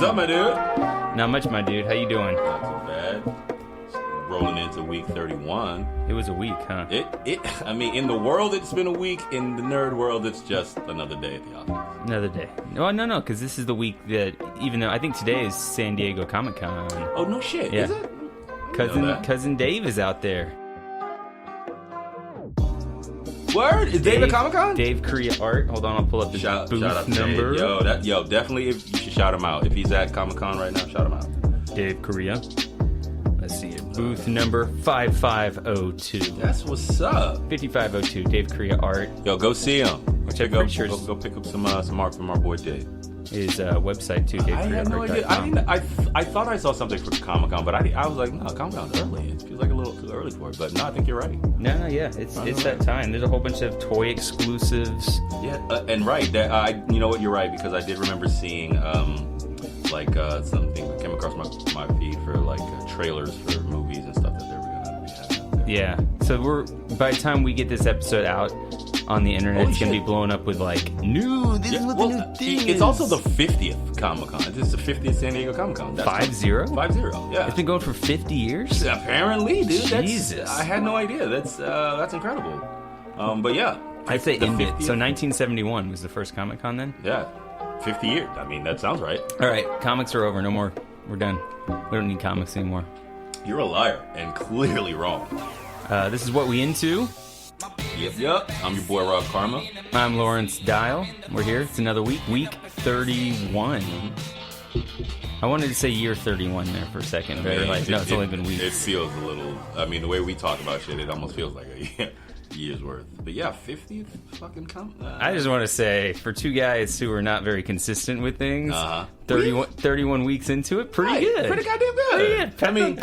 What's up, my dude? Not much, my dude. How you doing? Not too bad. Rolling into week 31. It was a week, huh? I mean, in the world, it's been a week. In the nerd world, it's just another day at the office. Another day. No, because this is the week that, even though I think today is San Diego Comic-Con. Oh, no shit. Yeah. Is it? Cousin Dave is out there. Word? Is Dave at Comic-Con? Dave Korea Art. Hold on, I'll pull up the booth out number. Dave. Yo, definitely, you should shout him out. If he's at Comic-Con right now, shout him out. Dave Korea. Let's see it. Booth number 5502. That's what's up. 5502, Dave Korea Art. Yo, go see him. Which I'm pretty sure go pick up some art from our boy Dave. His website too, I had no idea. I thought I saw something for Comic-Con, but I was like, no, Comic-Con's early. It feels like a little too early for it. But no, I think you're right. No, yeah, it's that time. There's a whole bunch of toy exclusives. Yeah, and right. You know what? You're right, because I did remember seeing something that came across my feed for trailers for movies and stuff that they were gonna be having out there. Yeah. So by the time we get this episode out on the internet, it's going to be blown up with this is what the new thing is. It's also the 50th Comic-Con. This is the 50th San Diego Comic-Con. 50? 50, yeah. It's been going for 50 years? Apparently, dude. Jesus. I had no idea. That's incredible. But yeah. I'd say end it. 50th. So 1971 was the first Comic-Con then? Yeah. 50 years. I mean, that sounds right. All right. Comics are over. No more. We're done. We don't need comics anymore. You're a liar and clearly wrong. This is What We Into. Yep. I'm your boy, Rob Karma. I'm Lawrence Dial. We're here. It's another week. Week 31. I wanted to say year 31 there for a second, but I realized, no, it's only been weeks. It feels a little... I mean, the way we talk about shit, it almost feels like a year's worth. But yeah, 50th fucking I just want to say, for two guys who are not very consistent with things, 31 weeks into it, pretty good. Pretty goddamn good. Pretty good. I mean...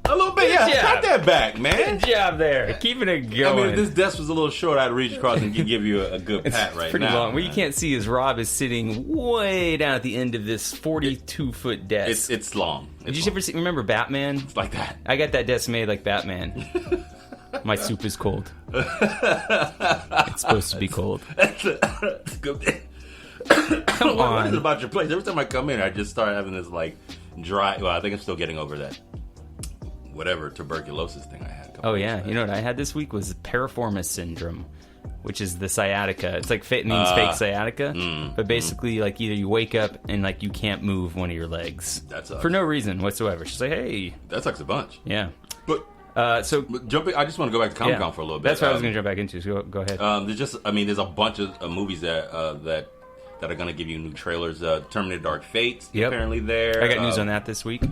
A little bit, Good yeah. job. Pat that back, man. Good job there. Keeping it going. I mean, if this desk was a little short, I'd reach across and give you a good pat right pretty now. long. What you can't see is Rob is sitting way down at the end of this 42-foot desk. It's long. Did you ever remember Batman? It's like that. I got that desk made like Batman. My soup is cold. It's supposed to be cold. Good. Come on. What is it about your place? Every time I come in, I just start having this dry... Well, I think I'm still getting over that. Whatever tuberculosis thing I had. Oh yeah, you know what I had this week was piriformis syndrome, which is the sciatica. It's like fake sciatica, but basically either you wake up and you can't move one of your legs. That sucks. For no reason whatsoever. She's like, hey, that sucks a bunch. Yeah. But jumping, I just want to go back to Comic-Con for a little bit. That's what I was going to jump back into. So go ahead. There's a bunch of movies that are going to give you new trailers. Terminator: Dark Fate, apparently there. I got news on that this week.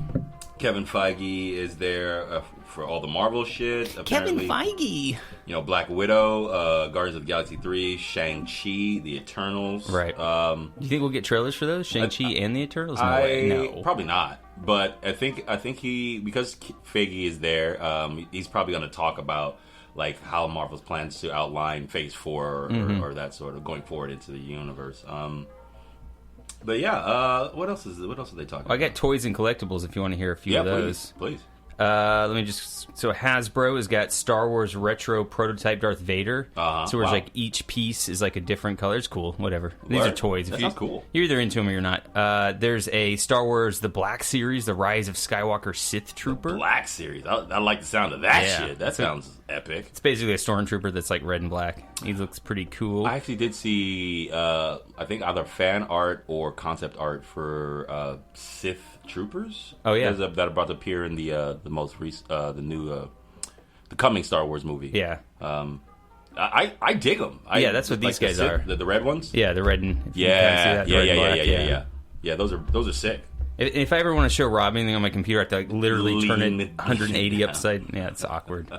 Kevin Feige is there for all the Marvel shit. Apparently, Kevin Feige. Black Widow, Guardians of the Galaxy 3, Shang-Chi, The Eternals. Right. Do you think we'll get trailers for those? Shang-Chi and The Eternals? No. Probably not. But I think because Feige is there, he's probably going to talk about how Marvel's plans to outline Phase 4 or that sort of going forward into the universe. But yeah, what else are they talking about? I got toys and collectibles if you want to hear a few of those. Please. Let me so Hasbro has got Star Wars retro prototype Darth Vader. So where each piece is a different color. It's cool. Whatever. These are toys. That sounds cool. You're either into them or you're not. There's a Star Wars The Black Series, The Rise of Skywalker Sith Trooper. The Black Series. I like the sound of that shit. That sounds epic. It's basically a stormtrooper that's red and black. He looks pretty cool. I actually did see, I think either fan art or concept art for Sith Troopers. Oh yeah, that are about to appear in the most recent, the coming Star Wars movie. Yeah. I dig them. That's what these guys are. The red ones. Yeah, the red and yeah. Those are sick. If I ever want to show Rob anything on my computer, I have to literally turn it 180 upside. Yeah, it's awkward.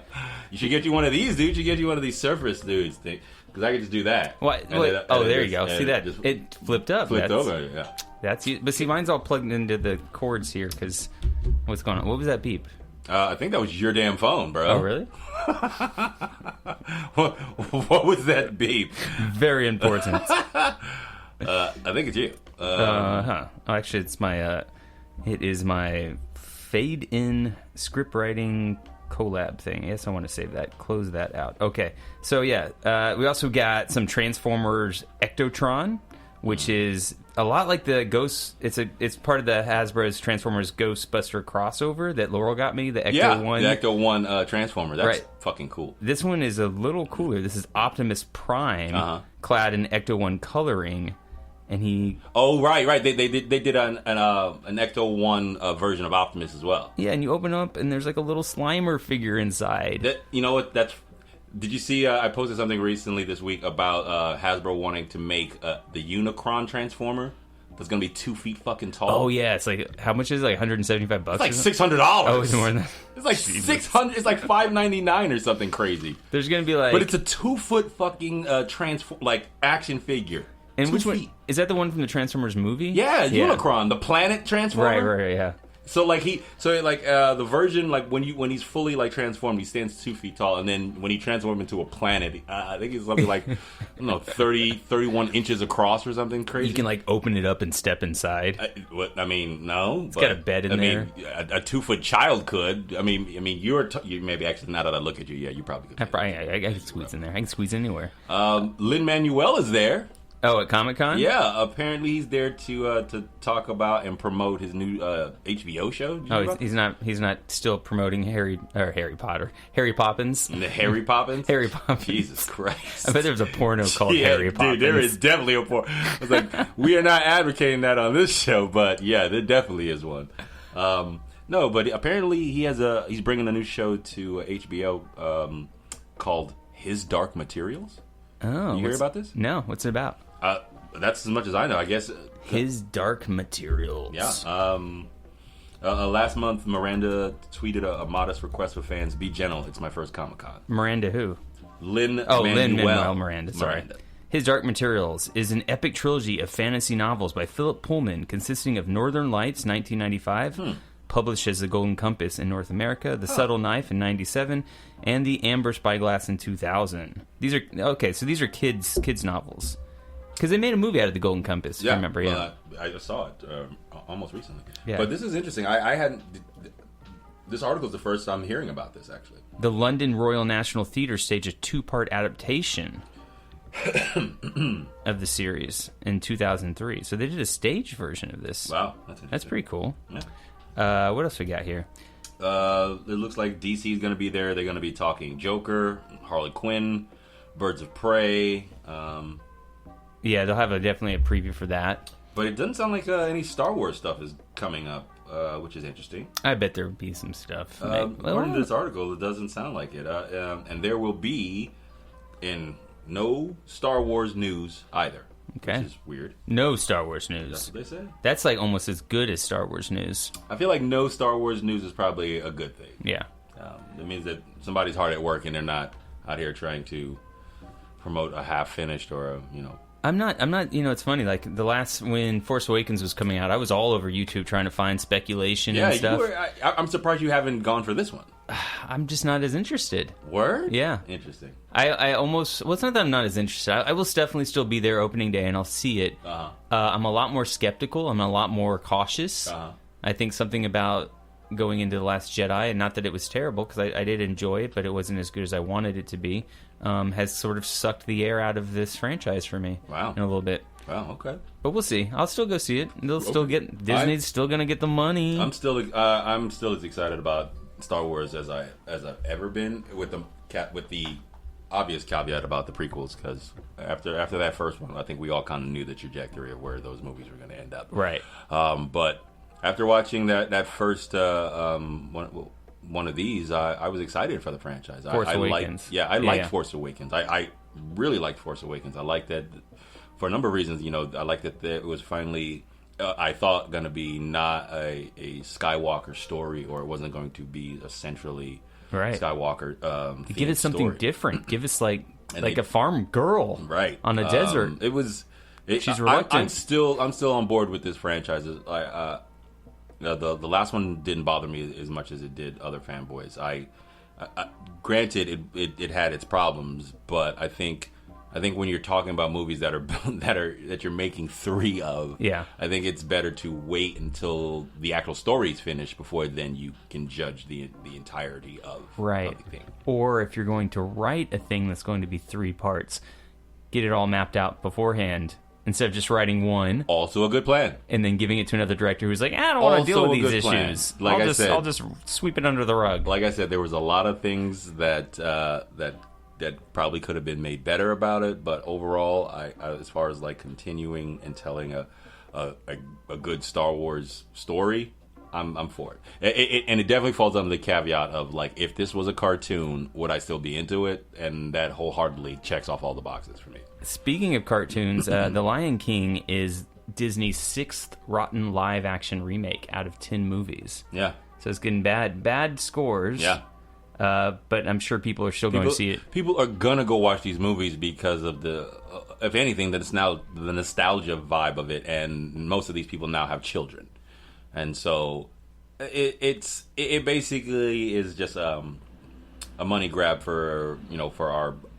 You should get you one of these, dude. You should get you one of these Surface dudes, because I could just do that. What? There you go. See that? It flipped up. Flipped over. Yeah. But see, mine's all plugged into the cords here. Because what's going on? What was that beep? I think that was your damn phone, bro. Oh, really? What was that beep? Very important. I think it's you. Actually, it's my. It is my fade in script writing collab thing. Yes, I want to save that. Close that out. Okay. So yeah, we also got some Transformers Ectotron, which is a lot like the Ghost. It's part of the Hasbro's Transformers Ghostbuster crossover that Laurel got me. The Ecto 1. The Ecto 1 Transformer. That's fucking cool. This one is a little cooler. This is Optimus Prime, clad in Ecto 1 coloring, and he. Oh right. They did an Ecto 1 version of Optimus as well. Yeah, and you open up and there's like a little Slimer figure inside. You know what? Did you see? I posted something recently this week about Hasbro wanting to make the Unicron Transformer that's going to be 2 feet fucking tall. Oh yeah, it's like how much is it? Like $175? It's like $600. Oh, it's more than that. It's like $600. It's like $599 or something crazy. There's going to be like, but it's a 2 foot fucking action figure. And which one is that? The one from the Transformers movie? Yeah, Unicron, the planet Transformer. Right, yeah. So the version when he's fully like transformed, he stands 2 feet tall, and then when he transforms into a planet, I think he's something like 31 inches across or something crazy. You can like open it up and step inside. No, it's got a bed in there. A 2 foot child could. You maybe actually now that I look at you, yeah, you probably could. I can squeeze in there. I can squeeze anywhere. Lin-Manuel is there. Oh, at Comic-Con? Yeah, apparently he's there to talk about and promote his new HBO show. He's not still promoting Harry Poppins. The Harry Poppins? Harry Poppins. Jesus Christ. I bet there's a porno called Harry Poppins. Dude, there is definitely a porno. I was like, we are not advocating that on this show, but yeah, there definitely is one. No, but apparently he's bringing a new show to HBO called His Dark Materials. Oh, you hear about this? No, what's it about? That's as much as I know, I guess. His Dark Materials. Yeah. Last month, Miranda tweeted a modest request for fans: "Be gentle. It's my first Comic-Con." Miranda who? Lin-Manuel Miranda. Sorry. His Dark Materials is an epic trilogy of fantasy novels by Philip Pullman, consisting of Northern Lights, 1995. Published as The Golden Compass in North America, The Subtle Knife in 97, and The Amber Spyglass in 2000. These are kids novels. Because they made a movie out of The Golden Compass, I remember, yeah. I just saw it almost recently. Yeah. But this is interesting. I hadn't... This article is the first time hearing about this, actually. The London Royal National Theatre staged a 2-part adaptation of the series in 2003. So they did a stage version of this. Wow, that's pretty cool. Yeah. What else we got here? It looks like DC is going to be there. They're going to be talking Joker, Harley Quinn, Birds of Prey. Yeah, they'll have definitely a preview for that. But it doesn't sound like any Star Wars stuff is coming up, which is interesting. I bet there would be some stuff. According to this article, it doesn't sound like it. And there will be no Star Wars news either. Okay. Which is weird. No Star Wars news. That's what they say. That's like almost as good as Star Wars news. I feel like no Star Wars news is probably a good thing. Yeah. It means that somebody's hard at work and they're not out here trying to promote a half-finished or a, I'm not, it's funny, like, when Force Awakens was coming out, I was all over YouTube trying to find speculation and stuff. I'm surprised you haven't gone for this one. I'm just not as interested. Word? Yeah. Interesting. I almost, it's not that I'm not as interested. I will definitely still be there opening day and I'll see it. I'm a lot more skeptical. I'm a lot more cautious. I think something about going into The Last Jedi, and not that it was terrible, because I did enjoy it, but it wasn't as good as I wanted it to be, has sort of sucked the air out of this franchise for me. Wow. In a little bit. Wow, okay. But we'll see. I'll still go see it. They'll still get, Disney's still going to get the money. I'm still as excited about Star Wars as I've ever been, with the obvious caveat about the prequels, because after that first one, I think we all kind of knew the trajectory of where those movies were going to end up. Right. But after watching that first one of these, I was excited for the franchise. Force Awakens. I liked Force Awakens. I really liked Force Awakens. I liked that for a number of reasons. I liked that it was finally, I thought, going to be not a Skywalker story, or it wasn't going to be a centrally Skywalker. Give us something different. Give us like a farm girl, on a desert. It was. She's reluctant. I'm still on board with this franchise. The last one didn't bother me as much as it did other fanboys. Granted, it had its problems, but I think when you're talking about movies that you're making 3 of, I think it's better to wait until the actual story's finished before then you can judge the entirety of the thing. Or if you're going to write a thing that's going to be 3 parts, get it all mapped out beforehand instead of just writing one. Also a good plan. And then giving it to another director who's like, I don't want to deal with these issues. Like I'll just sweep it under the rug. Like I said, there was a lot of things that probably could have been made better about it, but overall, I as far as like continuing and telling a good Star Wars story, I'm for it. And it definitely falls under the caveat of like, if this was a cartoon, would I still be into it? And that wholeheartedly checks off all the boxes for me. Speaking of cartoons, The Lion King is Disney's 6th rotten live-action remake out of 10 movies. Yeah. So it's getting bad scores. Yeah. But I'm sure people are still going to see it. People are gonna go watch these movies because of if anything, that's now the nostalgia vibe of it, and most of these people now have children, and so it basically is just a money grab for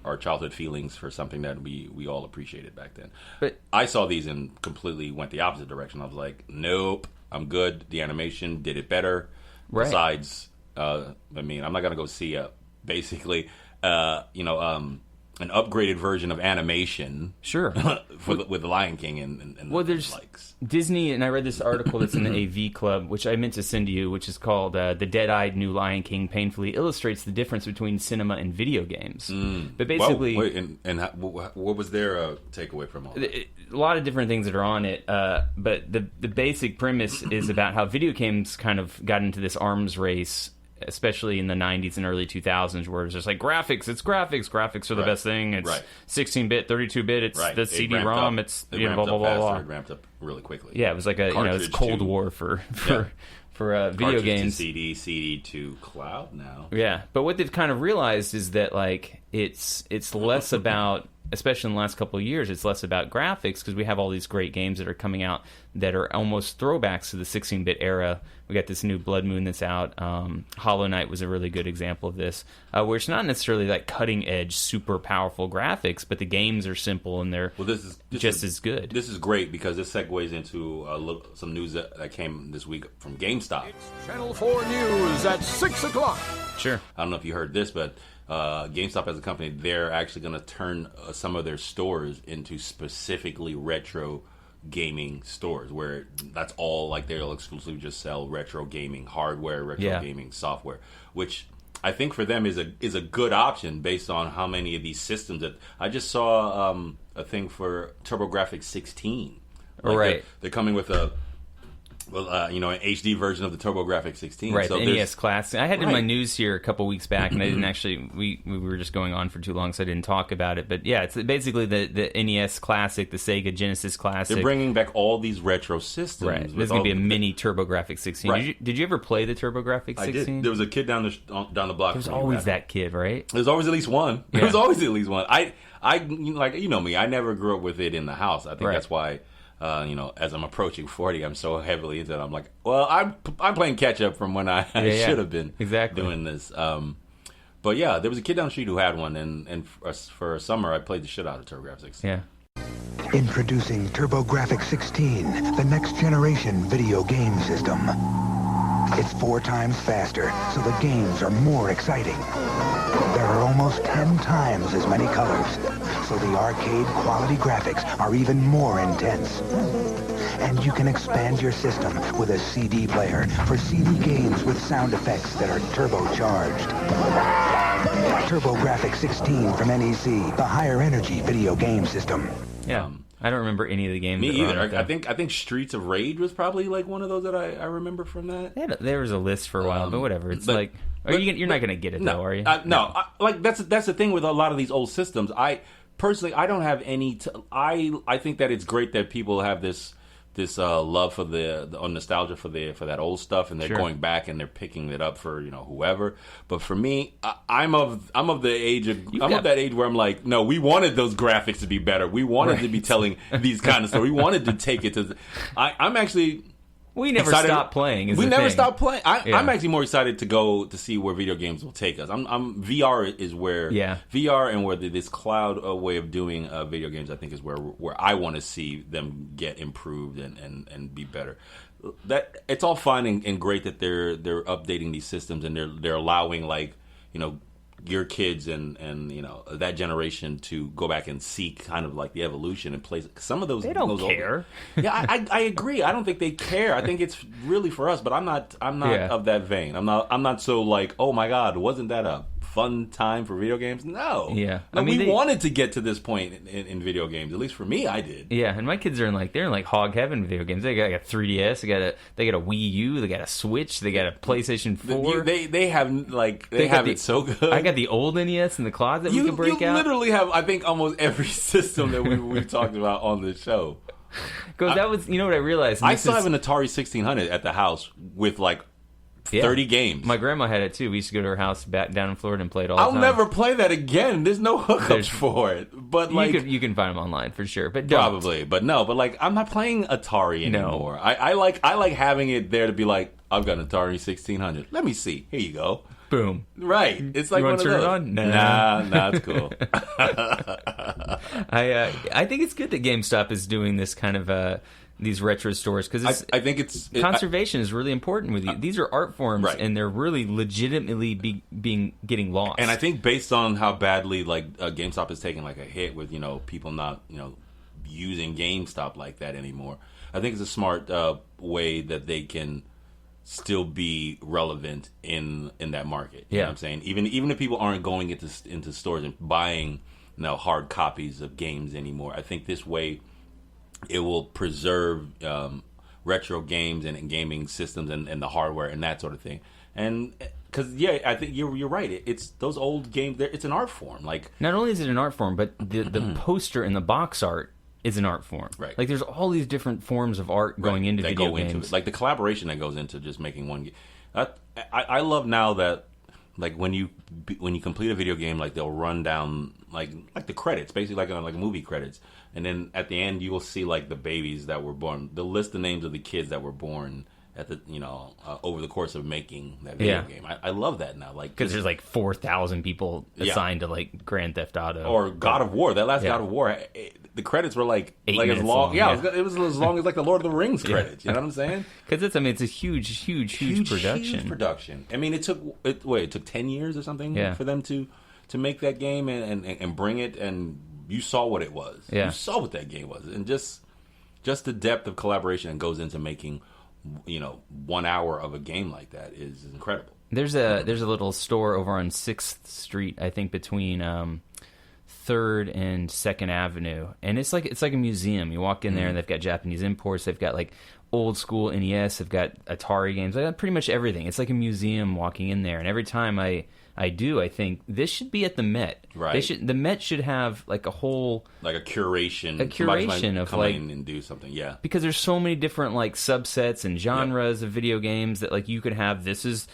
our childhood feelings for something that we all appreciated back then. But I saw these and completely went the opposite direction. I was like, nope, I'm good. The animation did it better. Right. Besides. I'm not gonna go see an upgraded version of animation, sure, with the Lion King and well, there's likes. Disney, and I read this article that's in the AV Club, which I meant to send to you, which is called "The Dead-Eyed New Lion King Painfully Illustrates the Difference Between Cinema and Video Games." But basically, what was their takeaway from all that? A lot of different things that are on it, but the basic premise is about how video games kind of got into this arms race, especially in the 90s and early 2000s, where it's just like graphics are the best thing. It's 16-bit, 32-bit, it's the CD-ROM, it's blah, blah, blah, blah. It ramped up really quickly. Yeah, it was like it's Cold War for video games. To CD to cloud now. Yeah, but what they've kind of realized is that like it's less about, especially in the last couple of years, it's less about graphics, because we have all these great games that are coming out that are almost throwbacks to the 16-bit era. We got this new Blood Moon that's out. Hollow Knight was a really good example of this, where it's not necessarily like cutting-edge, super powerful graphics, but the games are simple and they're just as good. This is great because this segues into some news that came this week from GameStop. It's Channel 4 News at 6 o'clock. Sure. I don't know if you heard this, but GameStop as a company, they're actually going to turn some of their stores into specifically retro gaming stores, where that's all, like they'll exclusively just sell retro gaming hardware, retro gaming software, which I think for them is a good option based on how many of these systems that I just saw a thing for TurboGrafx 16. Like they're coming with an HD version of the TurboGrafx 16. Right, so the NES Classic. I had it in my news here a couple weeks back, and I didn't actually, we were just going on for too long, so I didn't talk about it. But yeah, it's basically the NES Classic, the Sega Genesis Classic. They're bringing back all these retro systems. Right, there's going to be a mini TurboGrafx 16. Right. Did you ever play the TurboGrafx 16? I did. There was a kid down the block. There's always that kid, right? There's always at least one. Yeah. There's always at least one. I like, you know me, I never grew up with it in the house. I think that's why... as I'm approaching 40, I'm so heavily into it. I'm like, well, I'm playing catch up from when I should have been doing this. But yeah, there was a kid down the street who had one, and for summer I played the shit out of TurboGrafx 16. Yeah. Introducing TurboGrafx 16, the next generation video game system. It's 4 times faster, so the games are more exciting. There are almost 10 times as many colors, so the arcade quality graphics are even more intense. And you can expand your system with a CD player for CD games with sound effects that are turbocharged. TurboGrafx 16 from NEC, the higher energy video game system. Yeah. I don't remember any of the games. Me either. I think Streets of Rage was probably like one of those that I remember from that. Yeah, there was a list for a while, but whatever. It's you're not going to get it though, are you? No. That's the thing with a lot of these old systems. I personally don't have any. I think that it's great that people have this love for the nostalgia for that old stuff, and they're going back and they're picking it up for whoever. But for me, I'm of that age where I'm like, no, we wanted those graphics to be better. We wanted to be telling these kind of stories. We wanted to take it to. I'm actually. We never stopped playing. We never stopped playing. I'm actually more excited to go to see where video games will take us. VR is where VR and where this cloud way of doing video games, I think, is where I want to see them get improved and be better. That it's all fine and great that they're updating these systems and they're allowing your kids and you know that generation to go back and seek kind of like the evolution and play some of those. They don't those care. Yeah, I agree. I don't think they care. I think it's really for us, but I'm not of that vein. I'm not so like, oh my God, wasn't that a fun time for video games? No. Yeah. No, I mean, we wanted to get to this point in video games. At least for me, I did. Yeah, and my kids are they're in hog heaven video games. They got a 3DS, they got a Wii U, they got a Switch, they got a PlayStation 4. They have it so good. I got the old NES in the closet we can break out. You literally have, I think, almost every system that we've talked about on this show. Because that was, you know what I realized? I still have an Atari 1600 at the house with 30 games. My grandma had it too. We used to go to her house back down in Florida and play it all the time. I'll never play that again. There's no hookups for it. But you can find them online for sure. But probably. But no. But I'm not playing Atari anymore. No. I like having it there to be like, I've got an Atari 1600. Let me see. Here you go. Boom. Right. It's like you one of turn those. It on? Nah, it's cool. I think it's good that GameStop is doing this kind of these retro stores because I think it's conservation is really important with you. These are art forms, right, and they're really legitimately getting lost. And I think based on how badly GameStop is taking a hit with people not using GameStop like that anymore, I think it's a smart way that they can still be relevant in that market. You know what I'm saying? Even if people aren't going into stores and buying hard copies of games anymore, I think this way it will preserve retro games and gaming systems and the hardware and that sort of thing. And because I think you're right. It's those old games. It's an art form. Not only is it an art form, but the poster and the box art is an art form. Right. There's all these different forms of art going into video games. The collaboration that goes into just making one game. I love now that when you complete a video game, they'll run down like the credits, basically like movie credits, and then at the end you will see the babies that were born. They'll list the names of the kids that were born at the over the course of making that video game. I love that now, because there's 4,000 people assigned to Grand Theft Auto or God of War. That last God of War, the credits were 8 minutes as long. It was as long as the Lord of the Rings credits. You know what I'm saying? Because it's a huge production. Huge production. I mean, it took 10 years or something for them to make that game and bring it, and you saw what it was. Yeah. You saw what that game was, and just the depth of collaboration that goes into making 1 hour of a game like that is incredible. There's a little store over on 6th Street, I think, between 3rd and 2nd Avenue, and it's like a museum. You walk in there and they've got Japanese imports, they've got old school NES, they've got Atari games, they've got pretty much everything. It's like a museum walking in there, and every time I think this should be at the Met. Right. The Met should have a whole a curation of come in and do something. Yeah. Because there's so many different subsets and genres of video games that you could have. This is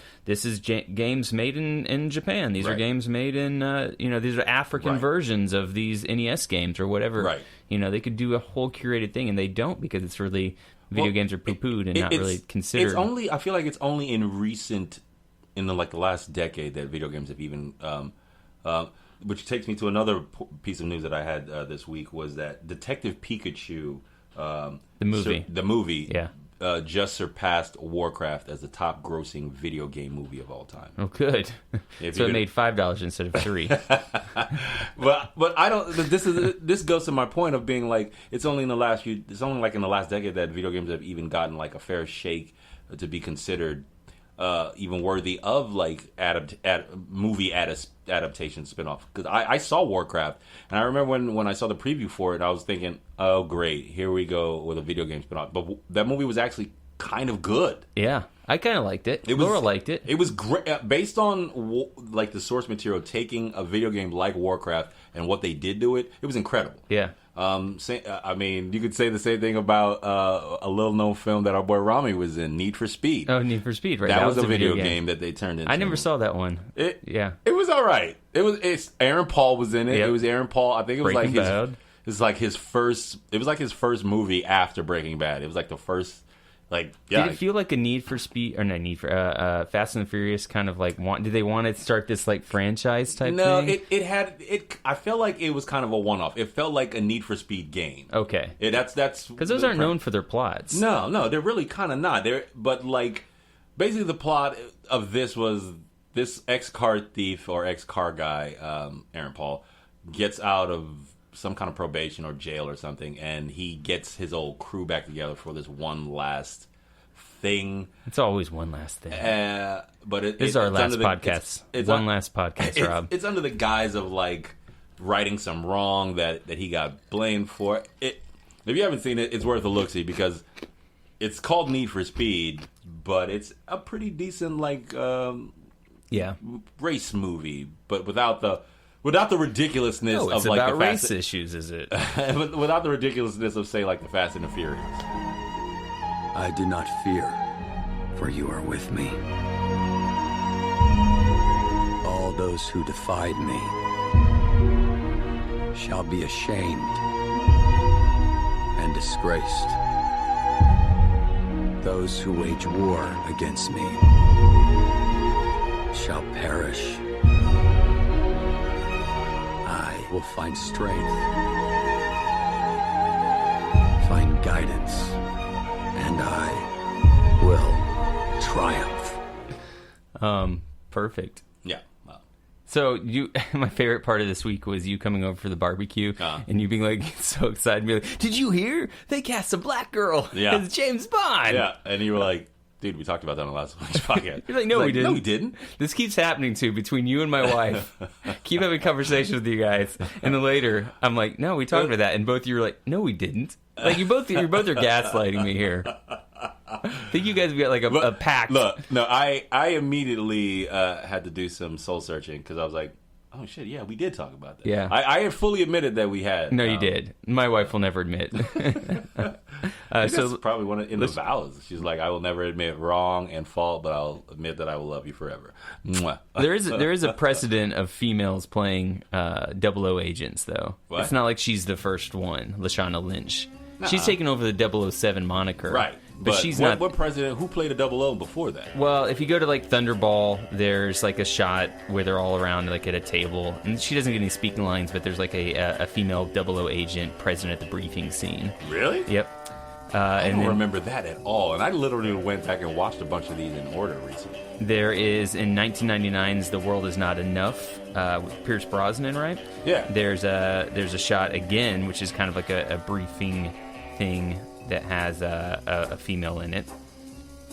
games made in Japan. These are games made in these are African versions of these NES games or whatever. Right. They could do a whole curated thing, and they don't, because it's really video games are poo-pooed and not really considered. I feel like it's only in the last decade that video games have even, which takes me to another piece of news that I had this week, was that Detective Pikachu, the movie, just surpassed Warcraft as the top grossing video game movie of all time. Oh, good. So it made $5 instead of $3. but I don't. This goes to my point of being it's only in the last in the last decade that video games have even gotten a fair shake to be considered even worthy of movie adaptation spinoff. Because I saw Warcraft, and I remember when I saw the preview for it, I was thinking, oh great, here we go with a video game spinoff. But that movie was actually kind of good. Yeah, I kind of liked it. Laura liked it. It was great based on the source material, taking a video game like Warcraft and what they did to it. It was incredible. Yeah. I mean, you could say the same thing about a little-known film that our boy Rami was in, Need for Speed. Oh, Need for Speed, right? That was a video game that they turned into. I never saw that one. It was all right. It's Aaron Paul was in it. Yep. It was Aaron Paul. I think it was his first. It was his first movie after Breaking Bad. It was the first. Did it feel like a Need for Speed, or not Need for Fast and the Furious kind of did they want to start this franchise type thing? No, it had. I felt like it was kind of a one-off. It felt like a Need for Speed game. Okay, that's because those aren't known for their plots. No, they're really kind of not. But basically the plot of this was this ex-car thief or ex-car guy, Aaron Paul, gets out of some kind of probation or jail or something, and he gets his old crew back together for this one last thing. It's always one last thing. But this is our last podcast. It's last podcast, Rob. It's under the guise of like righting some wrong that he got blamed for. If you haven't seen it, it's worth a look-see because it's called Need for Speed, but it's a pretty decent race movie, but without the ridiculousness of like about the race issues, is it? Without the ridiculousness of say like the Fast and the Furious. I do not fear, for you are with me. All those who defied me shall be ashamed and disgraced. Those who wage war against me shall perish. I will find strength, find guidance, and I will triumph. Perfect. Yeah. Well. So my favorite part of this week was you coming over for the barbecue and you being like so excited, and be like, "Did you hear? They cast a black girl as James Bond." Yeah, and you were like, "Dude, we talked about that on the last week's podcast." You're like, "No, we didn't. No, we didn't." This keeps happening too between you and my wife. Keep having conversations with you guys, and then later I'm like, "No, we talked about that," and both of you were like, "No, we didn't." Like you both are gaslighting me here. I think you guys got like a pact. Look, no, I immediately had to do some soul searching because I was like, oh shit, yeah, we did talk about that. Yeah, I had fully admitted that we had. No, you did. My wife will never admit. So that's probably one in the vows. She's like, I will never admit wrong and fault, but I'll admit that I will love you forever. Mwah. There is a precedent of females playing 00 agents, though. What? It's not like she's the first one, Lashana Lynch. She's taken over the 007 moniker. Right. But she's not. What president? Who played a 00 before that? Well, if you go to like Thunderball, there's like a shot where they're all around like at a table, and she doesn't get any speaking lines, but there's like a female 00 agent present at the briefing scene. Really? Yep. I don't remember that at all, and I literally went back and watched a bunch of these in order recently. There is in 1999's "The World Is Not Enough" with Pierce Brosnan, right? Yeah. There's a shot again, which is kind of like a briefing thing that has a female in it,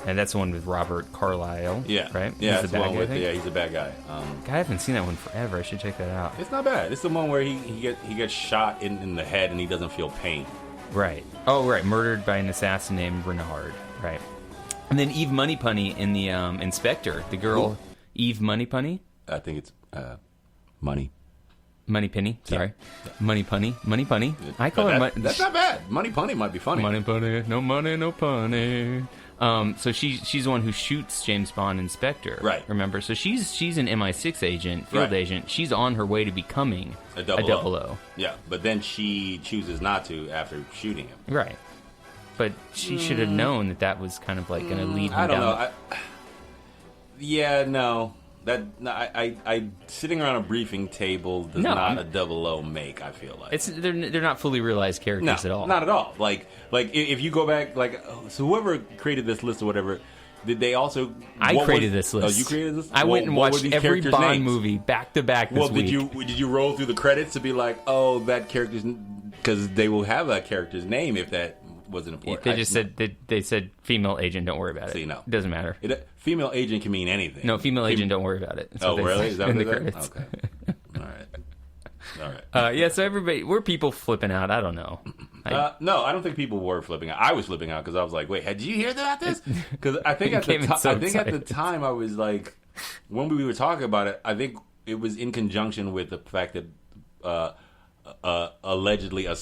and that's the one with Robert Carlyle. Yeah, right. Yeah, he's the bad guy, he's a bad guy. I haven't seen that one forever. I should check that out. It's not bad. It's the one where he gets shot in the head and he doesn't feel pain. Right. Oh, right. Murdered by an assassin named Renard. Right. And then Eve Moneypenny in the Inspector. The girl, Ooh. Eve Moneypenny? I think it's Money. Moneypenny, sorry. Yeah. Moneypenny. I call her That's not bad. Moneypenny might be funny. Moneypenny, no money, no punny. So she's the one who shoots James Bond Inspector. Right. Remember? So she's an MI6 agent, field agent. She's on her way to becoming a 00. Yeah, but then she chooses not to after shooting him. Right. But she should have known that was kind of like going to lead him I don't down. know. Yeah, no. I sitting around a briefing table does not a 00 make. I feel like they're not fully realized characters at all. Not at all. Like if you go back, so whoever created this list or whatever, did they also? I created this list. Oh, you created this? I went and watched every Bond movie back to back this week. Did you roll through the credits to be like, oh, that character's, because they will have that character's name if that wasn't important. They just said they said female agent. Don't worry about it. See, no, it doesn't matter. Female agent can mean anything. No, female agent. Don't worry about it. That's oh, really? Is that in what the credits? Okay. All right. Yeah. So everybody, were people flipping out? I don't know. No, I don't think people were flipping out. I was flipping out because I was like, "Wait, did you hear about this?" Because I think at the time I was like, when we were talking about it, I think it was in conjunction with the fact that allegedly a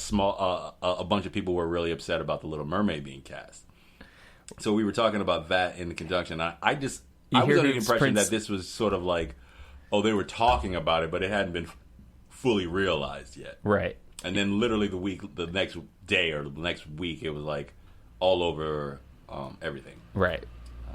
bunch of people were really upset about the Little Mermaid being cast. So we were talking about that in conjunction. I was under the impression that this was sort of like, oh, they were talking about it, but it hadn't been fully realized yet. Right. And then literally the next day or the next week, it was like all over everything. Right.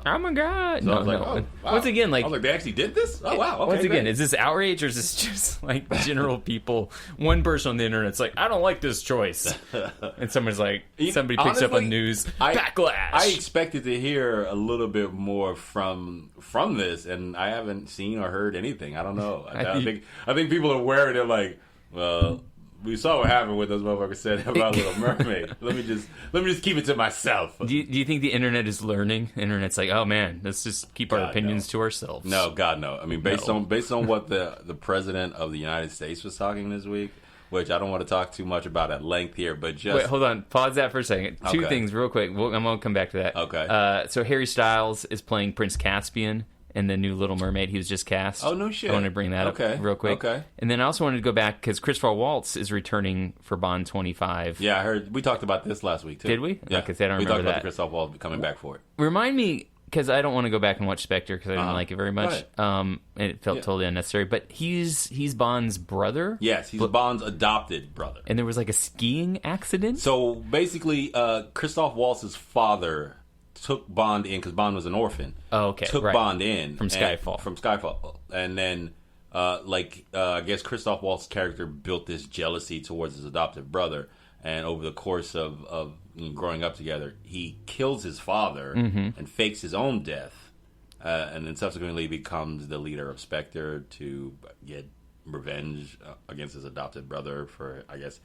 Oh my god! So No, I was like, no. oh, wow. Once again, like I was like, they actually did this? Oh wow! Okay, once again, great. is this outrage or is this just like general people? One person on the internet's like, I don't like this choice, and somebody's like, somebody picks up Honestly, on news I backlash. expected to hear a little bit more from this, and I haven't seen or heard anything. I don't know. I think people are aware. They're like, well, we saw what happened with those motherfuckers said about Little Mermaid. Let me just keep it to myself. Do you think the internet is learning? The internet's like, oh man, let's just keep our opinions to ourselves. No, God, no. I mean, based on what the president of the United States was talking this week, which I don't want to talk too much about at length here, but just Wait, hold on. Pause that for a second. Two Okay. things real quick. I'm going to come back to that. Okay. So Harry Styles is playing Prince Caspian in the new Little Mermaid. He was just cast. Oh, no shit. I want to bring that up real quick. Okay. And then I also wanted to go back because Christopher Waltz is returning for Bond 25. Yeah, I heard we talked about this last week too. Did we? Yeah, Okay, see, I don't we remember talked about that. Christoph Waltz coming back for it. Remind me, because I don't want to go back and watch Spectre because I didn't like it very much. And it felt totally unnecessary. But he's Bond's brother. Yes, he's Bond's adopted brother. And there was like a skiing accident. So basically, Christoph Waltz's father took Bond in because Bond was an orphan. Oh, okay, Took right. Bond in From Skyfall. From Skyfall, and then I guess Christoph Waltz's character built this jealousy towards his adopted brother, and over the course of growing up together, he kills his father and fakes his own death, and then subsequently becomes the leader of Spectre to get revenge against his adopted brother for, I guess,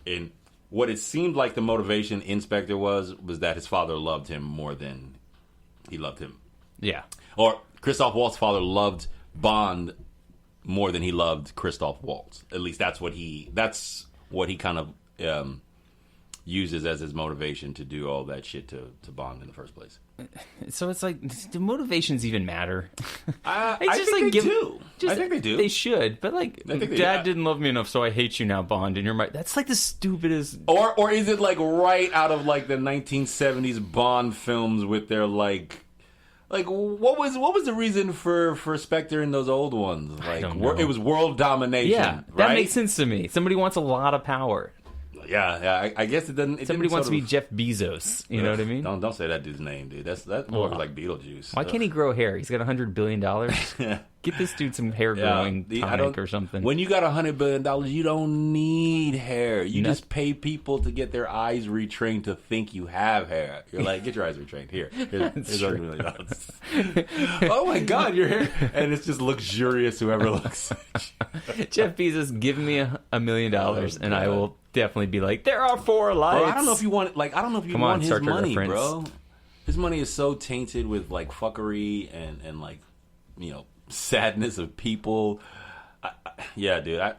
in what it seemed like the motivation in Spectre was that his father loved him more than he loved him. Yeah. Or Christoph Waltz's father loved Bond more than he loved Christoph Waltz. At least that's what he kind of uses as his motivation to do all that shit to Bond in the first place. So it's like, do motivations even matter? I It's just think like they do. Just, I think they do. They should, but like, I think they Dad do. didn't love me enough, so I hate you now, Bond. And you're my. That's like the stupidest. Or is it like right out of like the 1970s Bond films with their like what was the reason for Spectre in those old ones? Like don't know. it was world domination. Yeah, right? that makes sense to me. Somebody wants a lot of power. Yeah. I guess it doesn't. Somebody wants to be Jeff Bezos. You know what I mean? Don't say that dude's name, dude. That's more like Beetlejuice. Why can't he grow hair? He's got $100 billion. Get this dude some hair growing tonic or something. When you got $100 billion, you don't need hair. You just pay people to get their eyes retrained to think you have hair. You're like, get your eyes retrained. Here's $100 million. Oh my God, your hair, and it's just luxurious. Whoever looks. Jeff Bezos, give me $1 million, and I will definitely be like, there are 4 lights. Bro, I don't know if you want Come on, want his Star Trek money, reference. bro. His money is so tainted with like fuckery and like, you know, sadness of people. Yeah, dude. I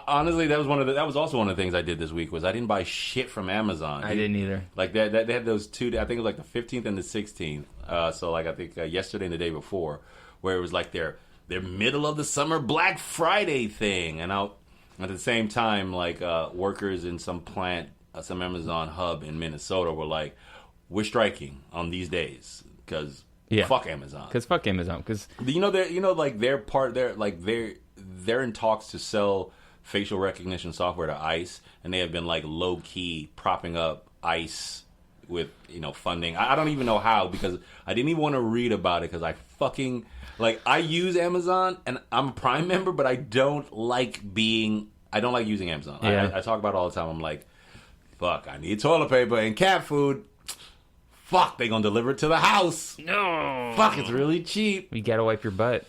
honestly, that was also one of the things I did this week was I didn't buy shit from Amazon. I didn't either. Like they had those 2. I think it was like the 15th and the 16th. So like I think yesterday and the day before, where it was like their middle of the summer Black Friday thing, and at the same time, like workers in some plant, some Amazon hub in Minnesota were like, "We're striking on these days because fuck Amazon." Because fuck Amazon. Because they're in talks to sell facial recognition software to ICE, and they have been like low key propping up ICE with funding. I don't even know how, because I didn't even want to read about it because I fucking. Like, I use Amazon, and I'm a Prime member, but I don't like using Amazon. Yeah. I talk about it all the time. I'm like, fuck, I need toilet paper and cat food. Fuck, they gonna deliver it to the house. no. Fuck, it's really cheap. You gotta wipe your butt.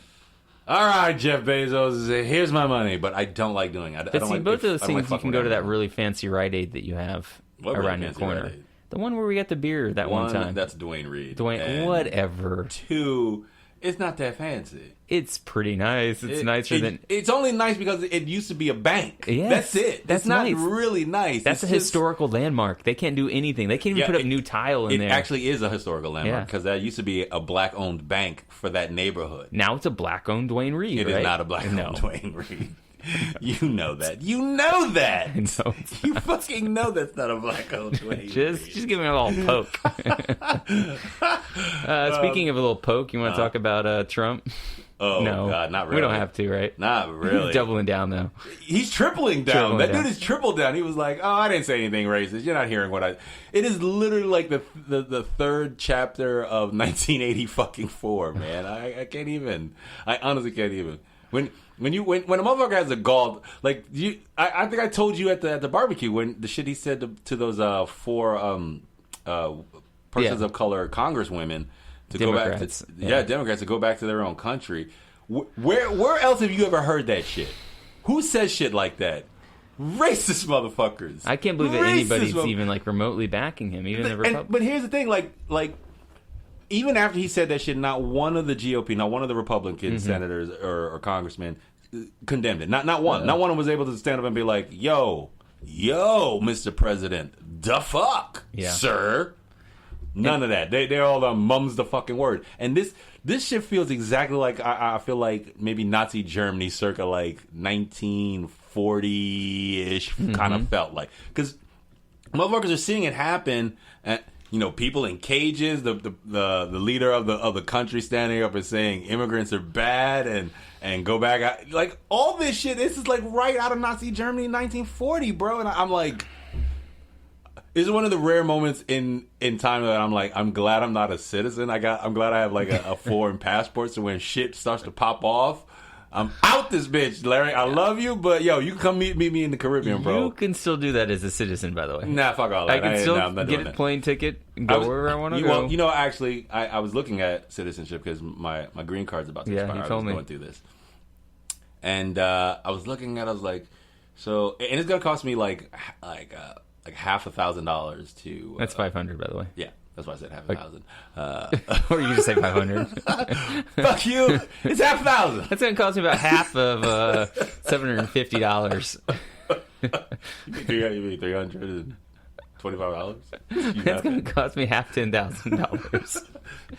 All right, Jeff Bezos, here's my money, but I don't like doing it. But see, both of those things, you can go to that really fancy Rite Aid that you have What really around your fancy corner. Rite Aid? The one where we got the beer that one time. That's Dwayne Reed. Dwayne, whatever. 2, it's not that fancy. It's pretty nice. It's nicer than... It's only nice because it used to be a bank. Yes, That's it. that's It's not nice. really nice. That's It's a just- historical landmark. They can't do anything. They can't even put up new tile in It there. actually is a historical landmark Yeah. because that used to be a black-owned bank for that neighborhood. Now it's a black-owned Dwayne Reed, It right? is not a black-owned No. Dwayne Reed. You know that. You know that. I know it's You fucking know that's not a black-owned Dwayne Reed. Just give me a little poke. Speaking of a little poke, you want to talk about Trump? Oh, No, God, not really. We don't have to, right? Not really. He's doubling down, though. He's tripling down. Dude is triple down. He was like, "Oh, I didn't say anything racist. You're not hearing what I." It is literally like the third chapter of 1984, man. I can't even. I honestly can't even. When a motherfucker has a gall, like I think I told you at the barbecue when the shit he said to those four persons of color congresswomen. Democrats. Democrats to go back to their own country. Where else have you ever heard that shit? Who says shit like that? Racist motherfuckers. I can't believe that anybody's even like remotely backing him, even the Republicans. But here's the thing, like even after he said that shit, not one of the GOP, not one of the Republican senators or congressmen condemned it. Not one. Not one of them was able to stand up and be like, "Yo, Mr. President, the fuck, sir." None of that. They're all mums the fucking word. And this shit feels exactly like I feel like maybe Nazi Germany circa like 1940-ish kind of felt like. Because motherfuckers are seeing it happen. And, people in cages. The leader of the country standing up and saying immigrants are bad and go back. Like all this shit. This is like right out of Nazi Germany in 1940, bro. And I'm like. This is one of the rare moments in time that I'm like, I'm glad I'm not a citizen. I'm glad I have like a foreign passport, so when shit starts to pop off, I'm out this bitch, Larry. I love you, but yo, you can come meet me in the Caribbean, bro. You can still do that as a citizen, by the way. Nah, fuck all that. I can still get a plane ticket and go wherever I want to go. Well, actually, I was looking at citizenship because my green card's about to expire. You told me. I was going through this. And I was looking at it, I was like, so, and it's going to cost me like $1,000 to. That's 500, by the way. Yeah, that's why I said $1,000. Or you just say 500. Fuck you! It's $1,000. That's gonna cost me about half of $750. You mean $325? That's gonna cost me half $10,000.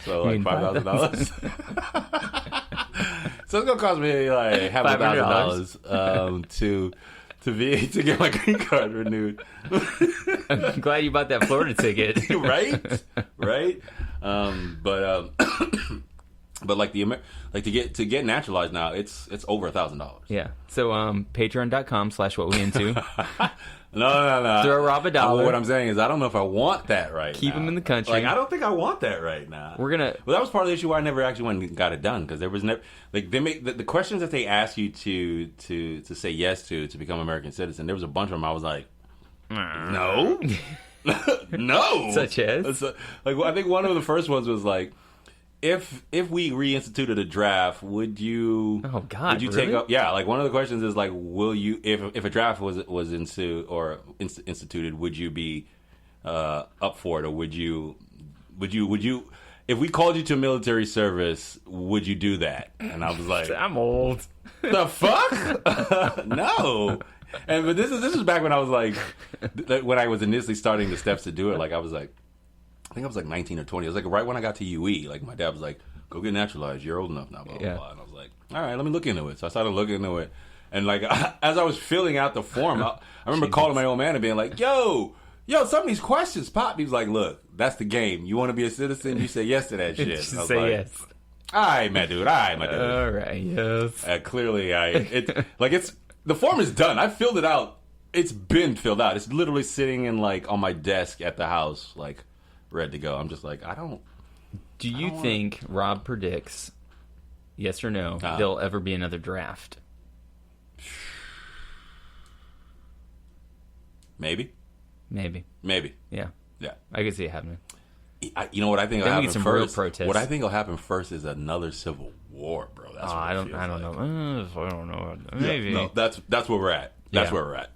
So like $5,000. So it's gonna cost me like half $1,000 to get my green card renewed. I'm glad you bought that Florida ticket. right. But like to get naturalized now, it's over $1,000. Yeah. So patreon.com/whatweinto. No. Throw Rob $1. What I'm saying is, I don't know if I want that right now. Keep him in the country. Like, I don't think I want that right now. Well, that was part of the issue why I never actually went and got it done, because there was never like they make the questions that they ask you to say yes to become an American citizen. There was a bunch of them. I was like, no, no. Such as I think one of the first ones was like, If we reinstituted a draft, would you? Oh God! Would you really? take up? Yeah, like one of the questions is like, will you? If a draft was instituted, would you be up for it, or would you? If we called you to military service, would you do that? And I was like, I'm old. The fuck? No. But this is back when I was like, when I was initially starting the steps to do it. Like I was like. I think I was like 19 or 20. It was like right when I got to UE. Like my dad was like, "Go get naturalized. You're old enough now." Blah blah blah. And I was like, "All right, let me look into it." So I started looking into it, and like as I was filling out the form, I remember calling my old man and being like, "Yo, some of these questions pop." He was like, "Look, that's the game. You want to be a citizen? You say yes to that shit." Just I was say like, yes. All right, my dude. All right, yes. Clearly, the form is done. I filled it out. It's been filled out. It's literally sitting in like on my desk at the house, like. Ready to go. I'm just like, I don't. Do you think Rob predicts, yes or no, there'll ever be another draft? Maybe. Yeah. Yeah. I could see it happening. You know what I think will happen some first? real protests. What I think will happen first is another civil war, bro. That's I don't know. I don't know. Maybe. No, that's where we're at. That's where we're at.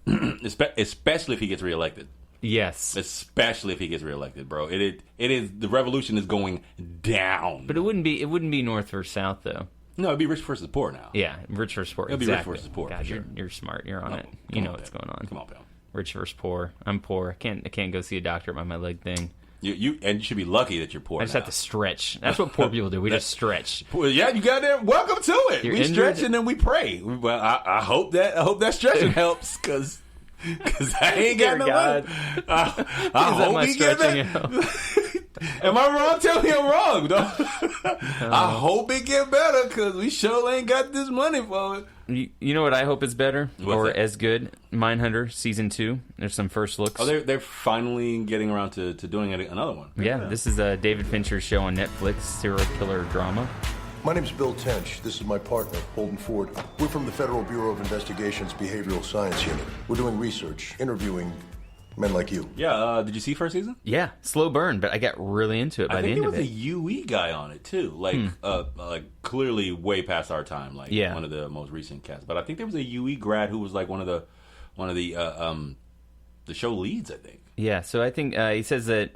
Especially if he gets reelected. Yes. Especially if he gets reelected, bro. It is the revolution is going down. But it wouldn't be North versus South though. No, it'd be rich versus poor now. Yeah, rich versus poor. It'll be rich versus poor. God, sure. you're smart. You're on it. You know what's going on. Come on, pal. Rich versus poor. I'm poor. I can't go see a doctor about my leg thing. You should be lucky that you're poor. I just have to stretch. That's what poor people do. We just stretch. Yeah, you got there. Welcome to it. We stretch and then we pray. Well, I hope that stretching helps because I ain't got no money. I hope we get that. Am I wrong? Tell me I'm wrong, though. I hope it get better, because we sure ain't got this money for it. You know what I hope is better? What's that? As good? Mindhunter Season 2. There's some first looks. Oh, they're finally getting around to doing another one. Yeah, this is a David Fincher show on Netflix, serial killer drama. My name's Bill Tench. This is my partner, Holden Ford. We're from the Federal Bureau of Investigation's Behavioral Science Unit. We're doing research, interviewing men like you. Yeah, did you see first season? Yeah, slow burn, but I got really into it by the end of it. I think there was a UE guy on it, too. Like clearly way past our time. Like, one of the most recent casts. But I think there was a UE grad who was, like, one of the show leads, I think. Yeah, so I think he says that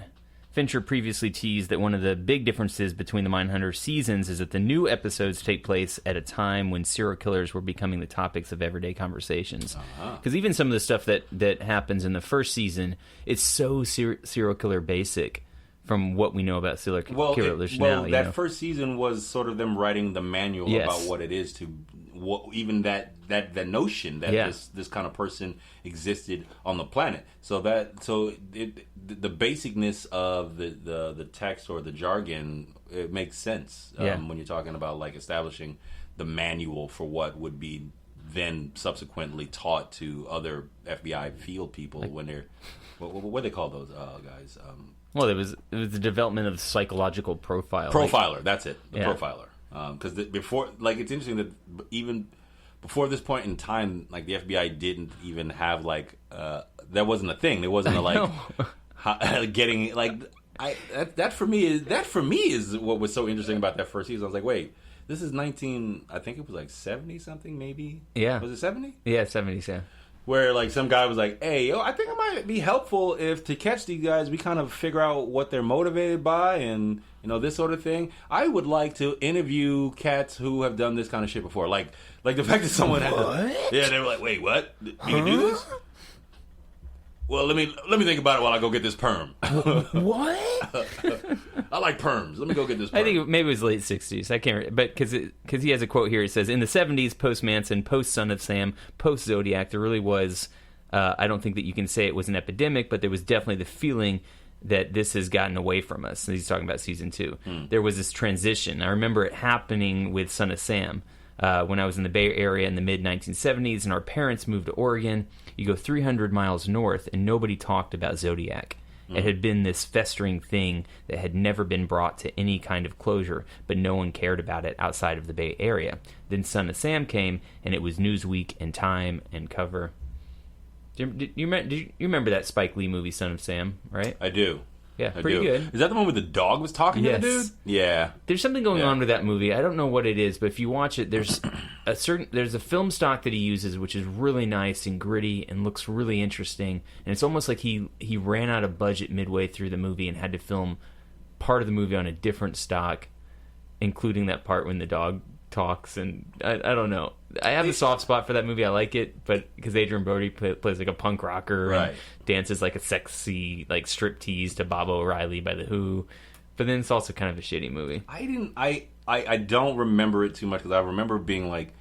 Fincher previously teased that one of the big differences between the Mindhunter seasons is that the new episodes take place at a time when serial killers were becoming the topics of everyday conversations. Because even some of the stuff that happens in the first season, it's so serial killer basic from what we know about serial killers now. Well, that first season was sort of them writing the manual about what it is to... even that notion that this kind of person existed on the planet. So the basicness of the text or the jargon, it makes sense when you're talking about like establishing the manual for what would be then subsequently taught to other FBI field people when they're what they call those guys. Well, it was the development of psychological profile. Profiler, that's it. The profiler. Because before, like, it's interesting that even before this point in time, like, the FBI didn't even have, like, that wasn't a thing. There wasn't a, like, getting, like, that for me is what was so interesting about that first season. I was like, wait, this is I think it was like 70 something, maybe? Yeah. Was it 70? Yeah, 70s, yeah. Where, like, some guy was like, hey, I think it might be helpful if to catch these guys, we kind of figure out what they're motivated by and, you know, this sort of thing. I would like to interview cats who have done this kind of shit before. Like the fact that someone had they were like, wait, what? You can do this? Well, let me think about it while I go get this perm. What? I like perms. Let me go get this perm. I think maybe it was late 60s. I can't but because he has a quote here. It says, in the 70s, post-Manson, post-Son of Sam, post-Zodiac, there really was, I don't think that you can say it was an epidemic, but there was definitely the feeling that this has gotten away from us. And he's talking about season 2. There was this transition. I remember it happening with Son of Sam. When I was in the Bay Area in the mid-1970s and our parents moved to Oregon, you go 300 miles north and nobody talked about Zodiac. It had been this festering thing that had never been brought to any kind of closure, but no one cared about it outside of the Bay Area. Then Son of Sam came, and it was Newsweek and Time and Cover. Do you remember that Spike Lee movie, Son of Sam, right? I do. Yeah, pretty good. Is that the one where the dog was talking to the dude? Yeah. There's something going on with that movie. I don't know what it is, but if you watch it, there's a film stock that he uses which is really nice and gritty and looks really interesting. And it's almost like he ran out of budget midway through the movie and had to film part of the movie on a different stock, including that part when the dog talks. And I don't know. I have a soft spot for that movie. I like it, but because Adrian Brody plays like a punk rocker and dances like a sexy like striptease to Bob O'Reilly by The Who. But then it's also kind of a shitty movie. I don't remember it too much because I remember being like,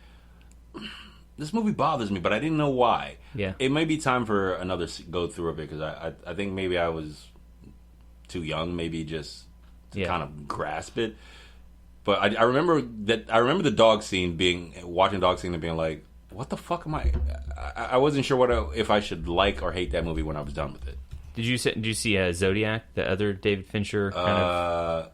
this movie bothers me, but I didn't know why. Yeah, it may be time for another go through of it because I think maybe I was too young, maybe just to kind of grasp it. But I remember the dog scene watching the dog scene and being like, what the fuck am I? I wasn't sure if I should like or hate that movie when I was done with it. Did you see Zodiac, the other David Fincher kind of?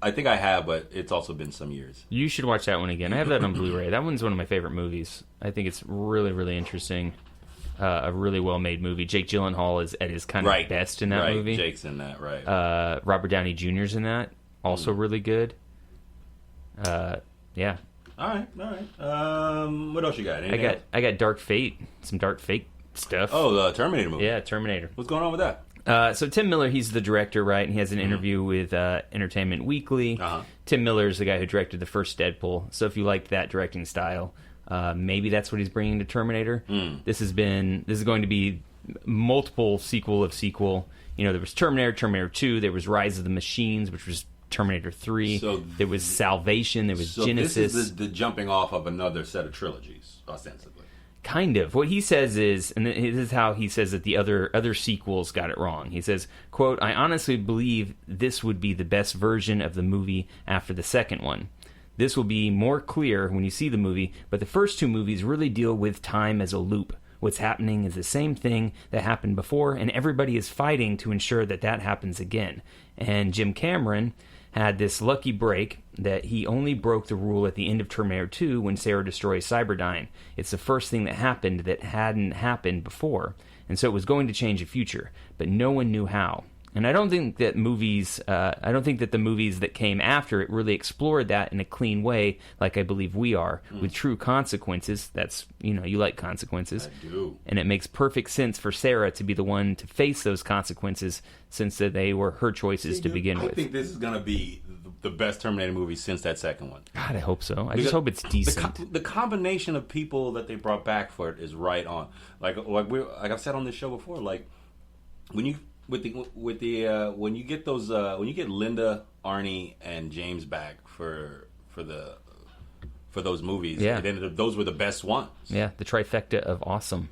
I think I have, but it's also been some years. You should watch that one again. I have that on Blu-ray. That one's one of my favorite movies. I think it's really, really interesting. A really well-made movie. Jake Gyllenhaal is at his kind of best in that movie. Jake's in that, right. Robert Downey Jr.'s in that. Also really good. Yeah. All right. What else you got? Anything I got Dark Fate. Some Dark Fate stuff. Oh, the Terminator movie. Yeah, Terminator. What's going on with that? So Tim Miller, he's the director, right? And he has an interview with Entertainment Weekly. Tim Miller is the guy who directed the first Deadpool. So if you liked that directing style, maybe that's what he's bringing to Terminator. This is going to be multiple sequel of sequel. You know, there was Terminator 2, there was Rise of the Machines, which was Terminator 3. So there was Salvation, there was Genesis. This is the jumping off of another set of trilogies, ostensibly. Kind of. What he says is, and this is how he says that the other sequels got it wrong. He says, quote, "I honestly believe this would be the best version of the movie after the second one. This will be more clear when you see the movie, but the first two movies really deal with time as a loop. What's happening is the same thing that happened before, and everybody is fighting to ensure that that happens again." And Jim Cameron had this lucky break that he only broke the rule at the end of Terminator 2 when Sarah destroys Cyberdyne. It's the first thing that happened that hadn't happened before, and so it was going to change the future, but no one knew how. And I don't think that the movies that came after it really explored that in a clean way, like I believe we are, with true consequences. That's, you like consequences. I do. And it makes perfect sense for Sarah to be the one to face those consequences, since that they were her choices to begin with. I think this is going to be the best Terminator movie since that second one. God, I hope so. I just hope it's decent. The combination of people that they brought back for it is right on. Like I've said on this show before, like when you when you get those when you get Linda, Arnie, and James back for those movies, yeah, it ended up, those were the best ones. Yeah, the trifecta of awesome.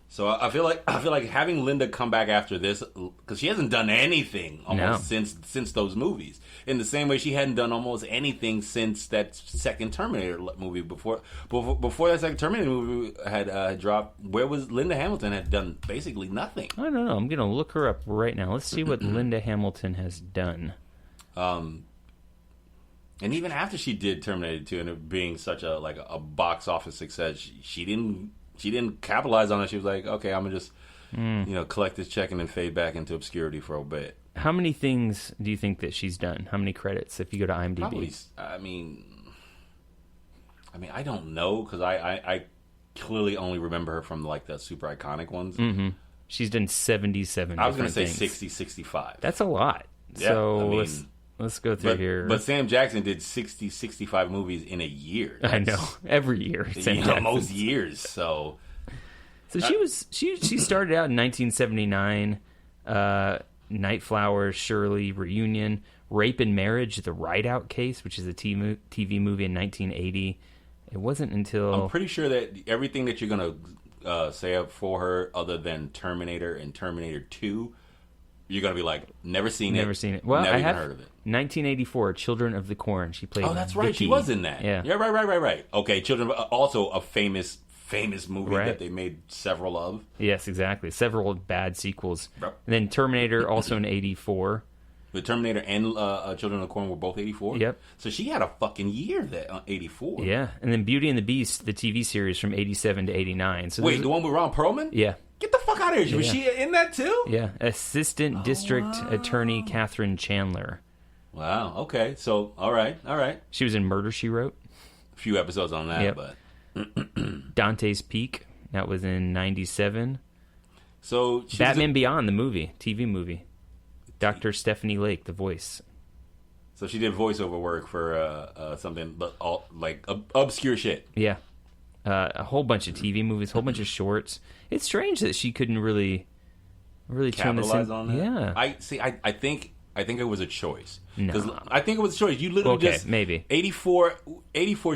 So I feel like having Linda come back after this, because she hasn't done anything almost since those movies. In the same way, she hadn't done almost anything since that second Terminator movie. Before that second Terminator movie had dropped, where was Linda Hamilton? Had done basically nothing. I don't know. I'm gonna look her up right now. Let's see what Linda Hamilton has done. And even after she did Terminator 2 and it being such a box office success, she didn't capitalize on it. She was like, okay, I'm gonna just collect this check and then fade back into obscurity for a bit. How many things do you think that she's done? How many credits if you go to IMDb? Probably, I mean, I don't know, because I clearly only remember her from like the super iconic ones. Mm-hmm. She's done 77. I was going to say things. 60, 65. That's a lot. Yeah, so let's go through here. But Sam Jackson did 60, 65 movies in a year. I know, every year. Most years. So she started out in 1979. Night Flowers, Shirley, Reunion, Rape and Marriage, The Rideout Case, which is a TV movie in 1980. It wasn't until... I'm pretty sure that everything that you're going to say up for her, other than Terminator and Terminator 2, you're going to be like, never seen it. Well, never I even have heard of it. 1984, Children of the Corn. She played that's right. Vicky. She was in that. Yeah, right. Okay, Children of... Also a famous movie right. that they made several of. Yes, exactly. Several bad sequels. And then Terminator, also in 84. The Terminator and Children of the Corn were both 84? Yep. So she had a fucking year that 84. Yeah. And then Beauty and the Beast, the TV series from 87 to 89. So wait, the one with Ron Perlman? Yeah. Get the fuck out of here. Was she in that too? Yeah. Assistant District Attorney Catherine Chandler. Wow. Okay. So, all right. She was in Murder, She Wrote. A few episodes on that, yep. But... Dante's Peak, that was in 97. So Batman Beyond, the movie, TV movie. Dr. Stephanie Lake, the voice. So she did voiceover work for something, but all like obscure shit. Yeah, a whole bunch of TV movies, a whole bunch of shorts. It's strange that she couldn't really capitalize on that. Yeah, I think it was a choice. No, I think it was a choice. You literally just maybe 84.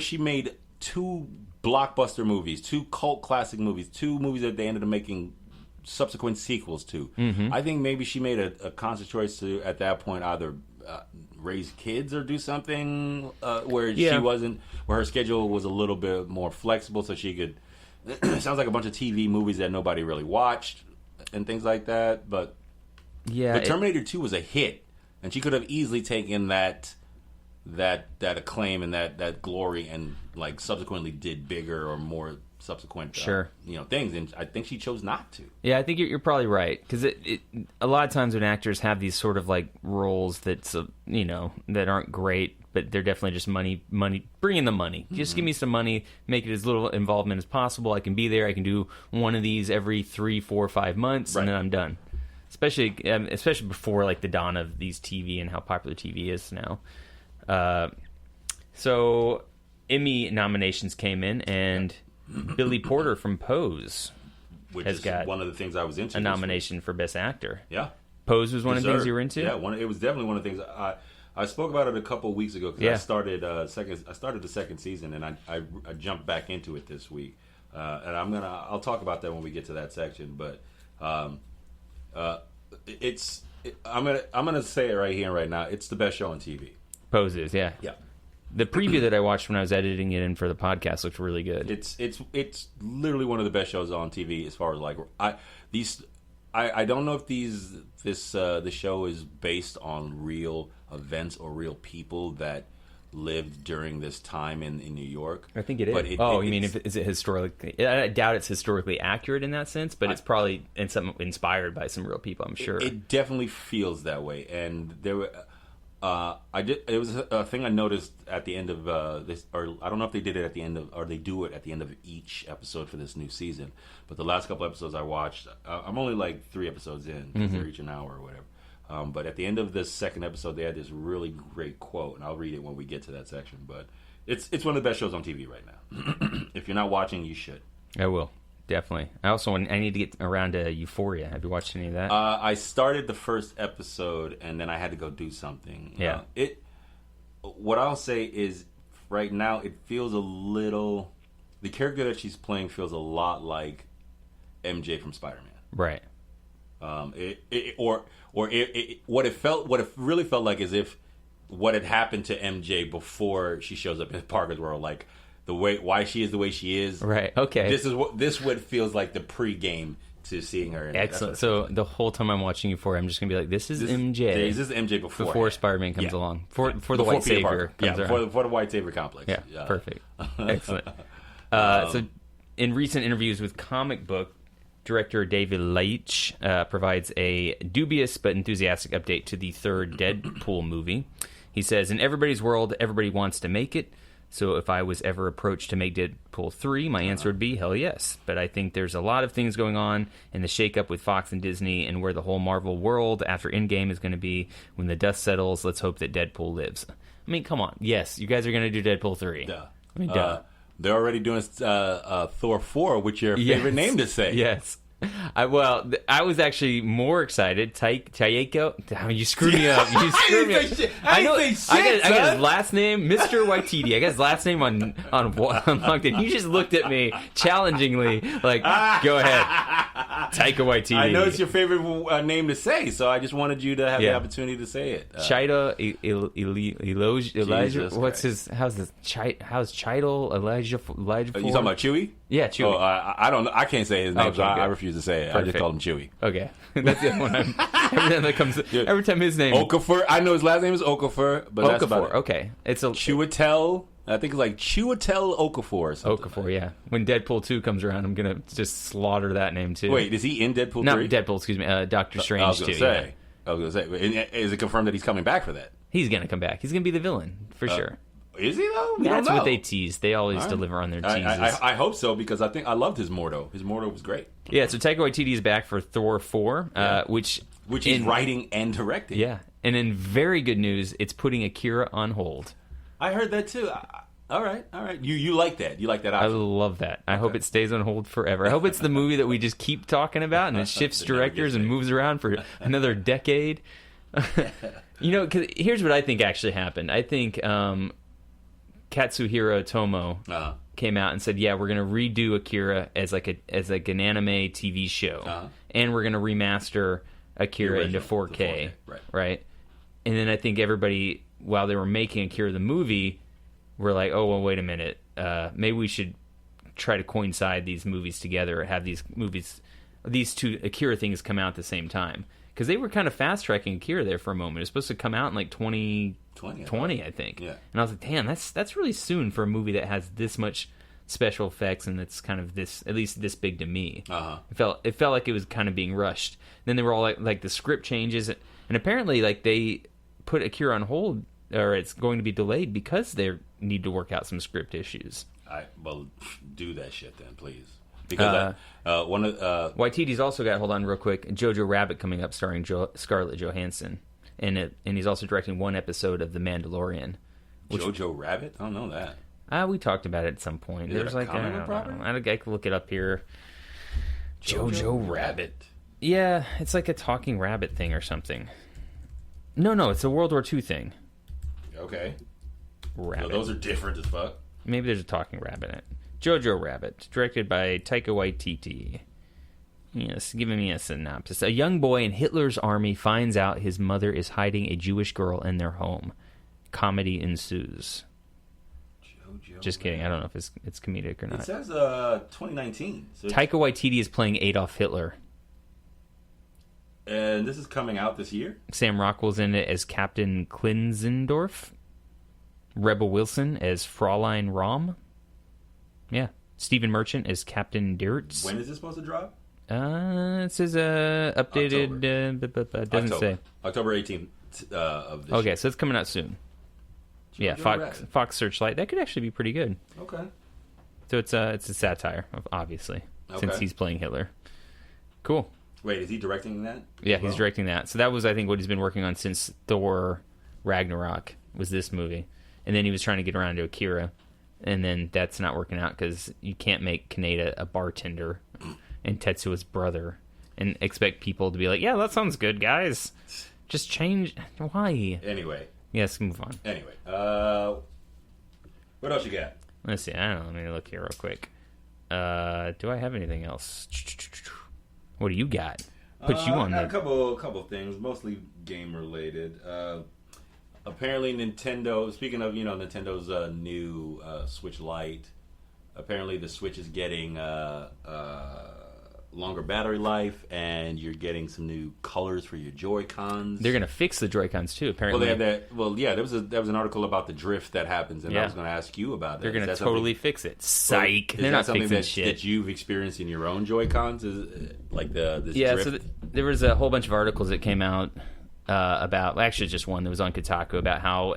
She made 2 blockbuster movies, 2 cult classic movies, 2 movies that they ended up making subsequent sequels to. Mm-hmm. I think maybe she made a conscious choice to, at that point, either raise kids or do something where her schedule was a little bit more flexible, so she could. It sounds like a bunch of TV movies that nobody really watched and things like that. But Terminator 2 was a hit, and she could have easily taken that acclaim and that glory and like subsequently did bigger or more subsequent things, and I think she chose not to. Yeah, I think you're probably right, because a lot of times when actors have these sort of like roles that aren't great, but they're definitely just money, bring in the money. Just give me some money, make it as little involvement as possible. I can be there. I can do one of these every 3, 4, 5 months, and then I'm done. Especially before like the dawn of these TV and how popular TV is now. So Emmy nominations came in, and Billy Porter from Pose has got one of the things I was into. A nomination for Best Actor. Yeah, Pose was one of the things you were into. Yeah, it was definitely one of the things I spoke about it a couple of weeks ago because I started the second season, and I jumped back into it this week. and I'll talk about that when we get to that section. But I'm gonna say it right here and right now. It's the best show on TV. Poses, yeah. Yeah. The preview that I watched when I was editing it in for the podcast looked really good. It's literally one of the best shows on TV as far as like I don't know if the show is based on real events or real people that lived during this time in New York. I think it is. Is it historically? I doubt it's historically accurate in that sense, but it's probably inspired by some real people, I'm sure. It definitely feels that way, and there were. It was a thing I noticed at the end of this, or I don't know if they did it at the end of, or they do it at the end of each episode for this new season. But the last couple episodes I watched, I'm only like 3 episodes in because they're each an hour or whatever. But at the end of this second episode, they had this really great quote, and I'll read it when we get to that section. But it's one of the best shows on TV right now. If you're not watching, you should. I will. Definitely. I need to get around to Euphoria. Have you watched any of that? I started the first episode, and then I had to go do something. Yeah. What I'll say is, right now, it feels a little... The character that she's playing feels a lot like MJ from Spider-Man. Right. What it really felt like is if what had happened to MJ before she shows up in Parker's world, like... why she is the way she is. Right. Okay. This what feels like the pre-game to seeing her. Excellent. So the whole time I'm watching Euphoria, I'm just gonna be like, "This is MJ." This is MJ before Spider-Man comes along. For the white savior. For the white savior complex. Yeah. Perfect. Excellent. So, in recent interviews with comic book director David Leitch, provides a dubious but enthusiastic update to the third Deadpool movie. He says, "In everybody's world, everybody wants to make it. So if I was ever approached to make Deadpool 3, my answer would be hell yes. But I think there's a lot of things going on in the shakeup with Fox and Disney and where the whole Marvel world after Endgame is going to be. When the dust settles, let's hope that Deadpool lives." I mean, come on. Yes, you guys are going to do Deadpool 3. Duh. I mean, duh. They're already doing Thor 4, which your favorite name to say. Yes. I was actually more excited. Taika, you screwed me up. You screwed me up. I got his last name, Mr. Waititi. I got his last name on LinkedIn. You just looked at me challengingly, like, go ahead, Taika Waititi. I know it's your favorite name to say, so I just wanted you to have the opportunity to say it. Chida Elijah. How's Chidal Elijah? You talking about Chewie? Yeah, Chewie. Oh, I don't know. I can't say his name, so I refuse to say it. Perfect. I just call him Chewie. Okay, that's the other one. Every time his name Okafor. I know his last name is Okafor, but Okafor. That's about it. Okay, it's a Chiwetel. I think it's like Chiwetel Okafor or something. Okafor, yeah. When Deadpool 2 comes around, I'm gonna just slaughter that name too. Wait, is he in Deadpool 3? Not Deadpool, excuse me. Doctor Strange I was too. I was gonna say, is it confirmed that he's coming back for that? He's gonna come back. He's gonna be the villain for sure. Is he though? That's what they tease. They always deliver on their teases. I hope so because I loved his Mordo. His Mordo was great. Yeah, so Taika Waititi is back for Thor 4, which he's writing and directing. Yeah, and in very good news, it's putting Akira on hold. I heard that too. All right. You like that? You like that option? I love that. I hope it stays on hold forever. I hope it's the movie that we just keep talking about, and it shifts directors and moves around for another decade. You know, 'cause here's what I think actually happened. I think Katsuhiro Otomo came out and said, "Yeah, we're going to redo Akira as like an anime TV show, and we're going to remaster Akira into 4K, right?" And then I think everybody, while they were making Akira the movie, were like, "Oh, well, wait a minute, maybe we should try to coincide these movies together, or have these two Akira things come out at the same time." Because they were kind of fast-tracking Akira there for a moment. It was supposed to come out in like 2020, I think. Yeah. And I was like, damn, that's really soon for a movie that has this much special effects and that's kind of at least this big to me. It felt like it was kind of being rushed. Then they were all like the script changes. And apparently like they put Akira on hold, or it's going to be delayed because they need to work out some script issues. Well, do that shit then, please. Because Waititi's also got, hold on real quick, Jojo Rabbit coming up starring Scarlett Johansson. And he's also directing one episode of The Mandalorian. Jojo Rabbit? I don't know that. We talked about it at some point. There's like I could look it up here. Jojo Rabbit. Yeah, it's like a talking rabbit thing or something. No, it's a World War II thing. Okay. Rabbit. So those are different as fuck. Maybe there's a talking rabbit in it. Jojo Rabbit, directed by Taika Waititi. Yes, giving me a synopsis. A young boy in Hitler's army finds out his mother is hiding a Jewish girl in their home. Comedy ensues. Just kidding. I don't know if it's comedic or not. It says 2019. So Taika Waititi is playing Adolf Hitler. And this is coming out this year? Sam Rockwell's in it as Captain Klinzendorf. Rebel Wilson as Fraulein Rom. Yeah. Stephen Merchant as Captain Dirtz. When is this supposed to drop? It says updated. Doesn't say. October 18th of this year. Okay, so it's coming out soon. Yeah, Fox Searchlight. That could actually be pretty good. Okay. So it's a satire, obviously, since he's playing Hitler. Cool. Wait, is he directing that? Yeah, he's directing that. So that was, I think, what he's been working on since Thor Ragnarok, was this movie. And then he was trying to get around to Akira. And then that's not working out because you can't make Kaneda a bartender and Tetsuo's brother and expect people to be like, yeah, that sounds good, guys. Just change. Why? Anyway. Yes, move on. Anyway. What else you got? Let's see. I don't know. Let me look here real quick. Do I have anything else? What do you got? Put you on I the... got a couple things, mostly game related. Apparently Nintendo, speaking of, Nintendo's new Switch Lite, apparently the Switch is getting longer battery life, and you're getting some new colors for your Joy-Cons. They're going to fix the Joy-Cons too, apparently. Well, they have that. Well, yeah, there was an article about the drift that happens, and I was going to ask you about that. They're going to totally fix it. Psych. They're not fixing shit. That you've experienced in your own Joy-Cons, is like this drift? So there was a whole bunch of articles that came out about, actually just one that was on Kotaku, about how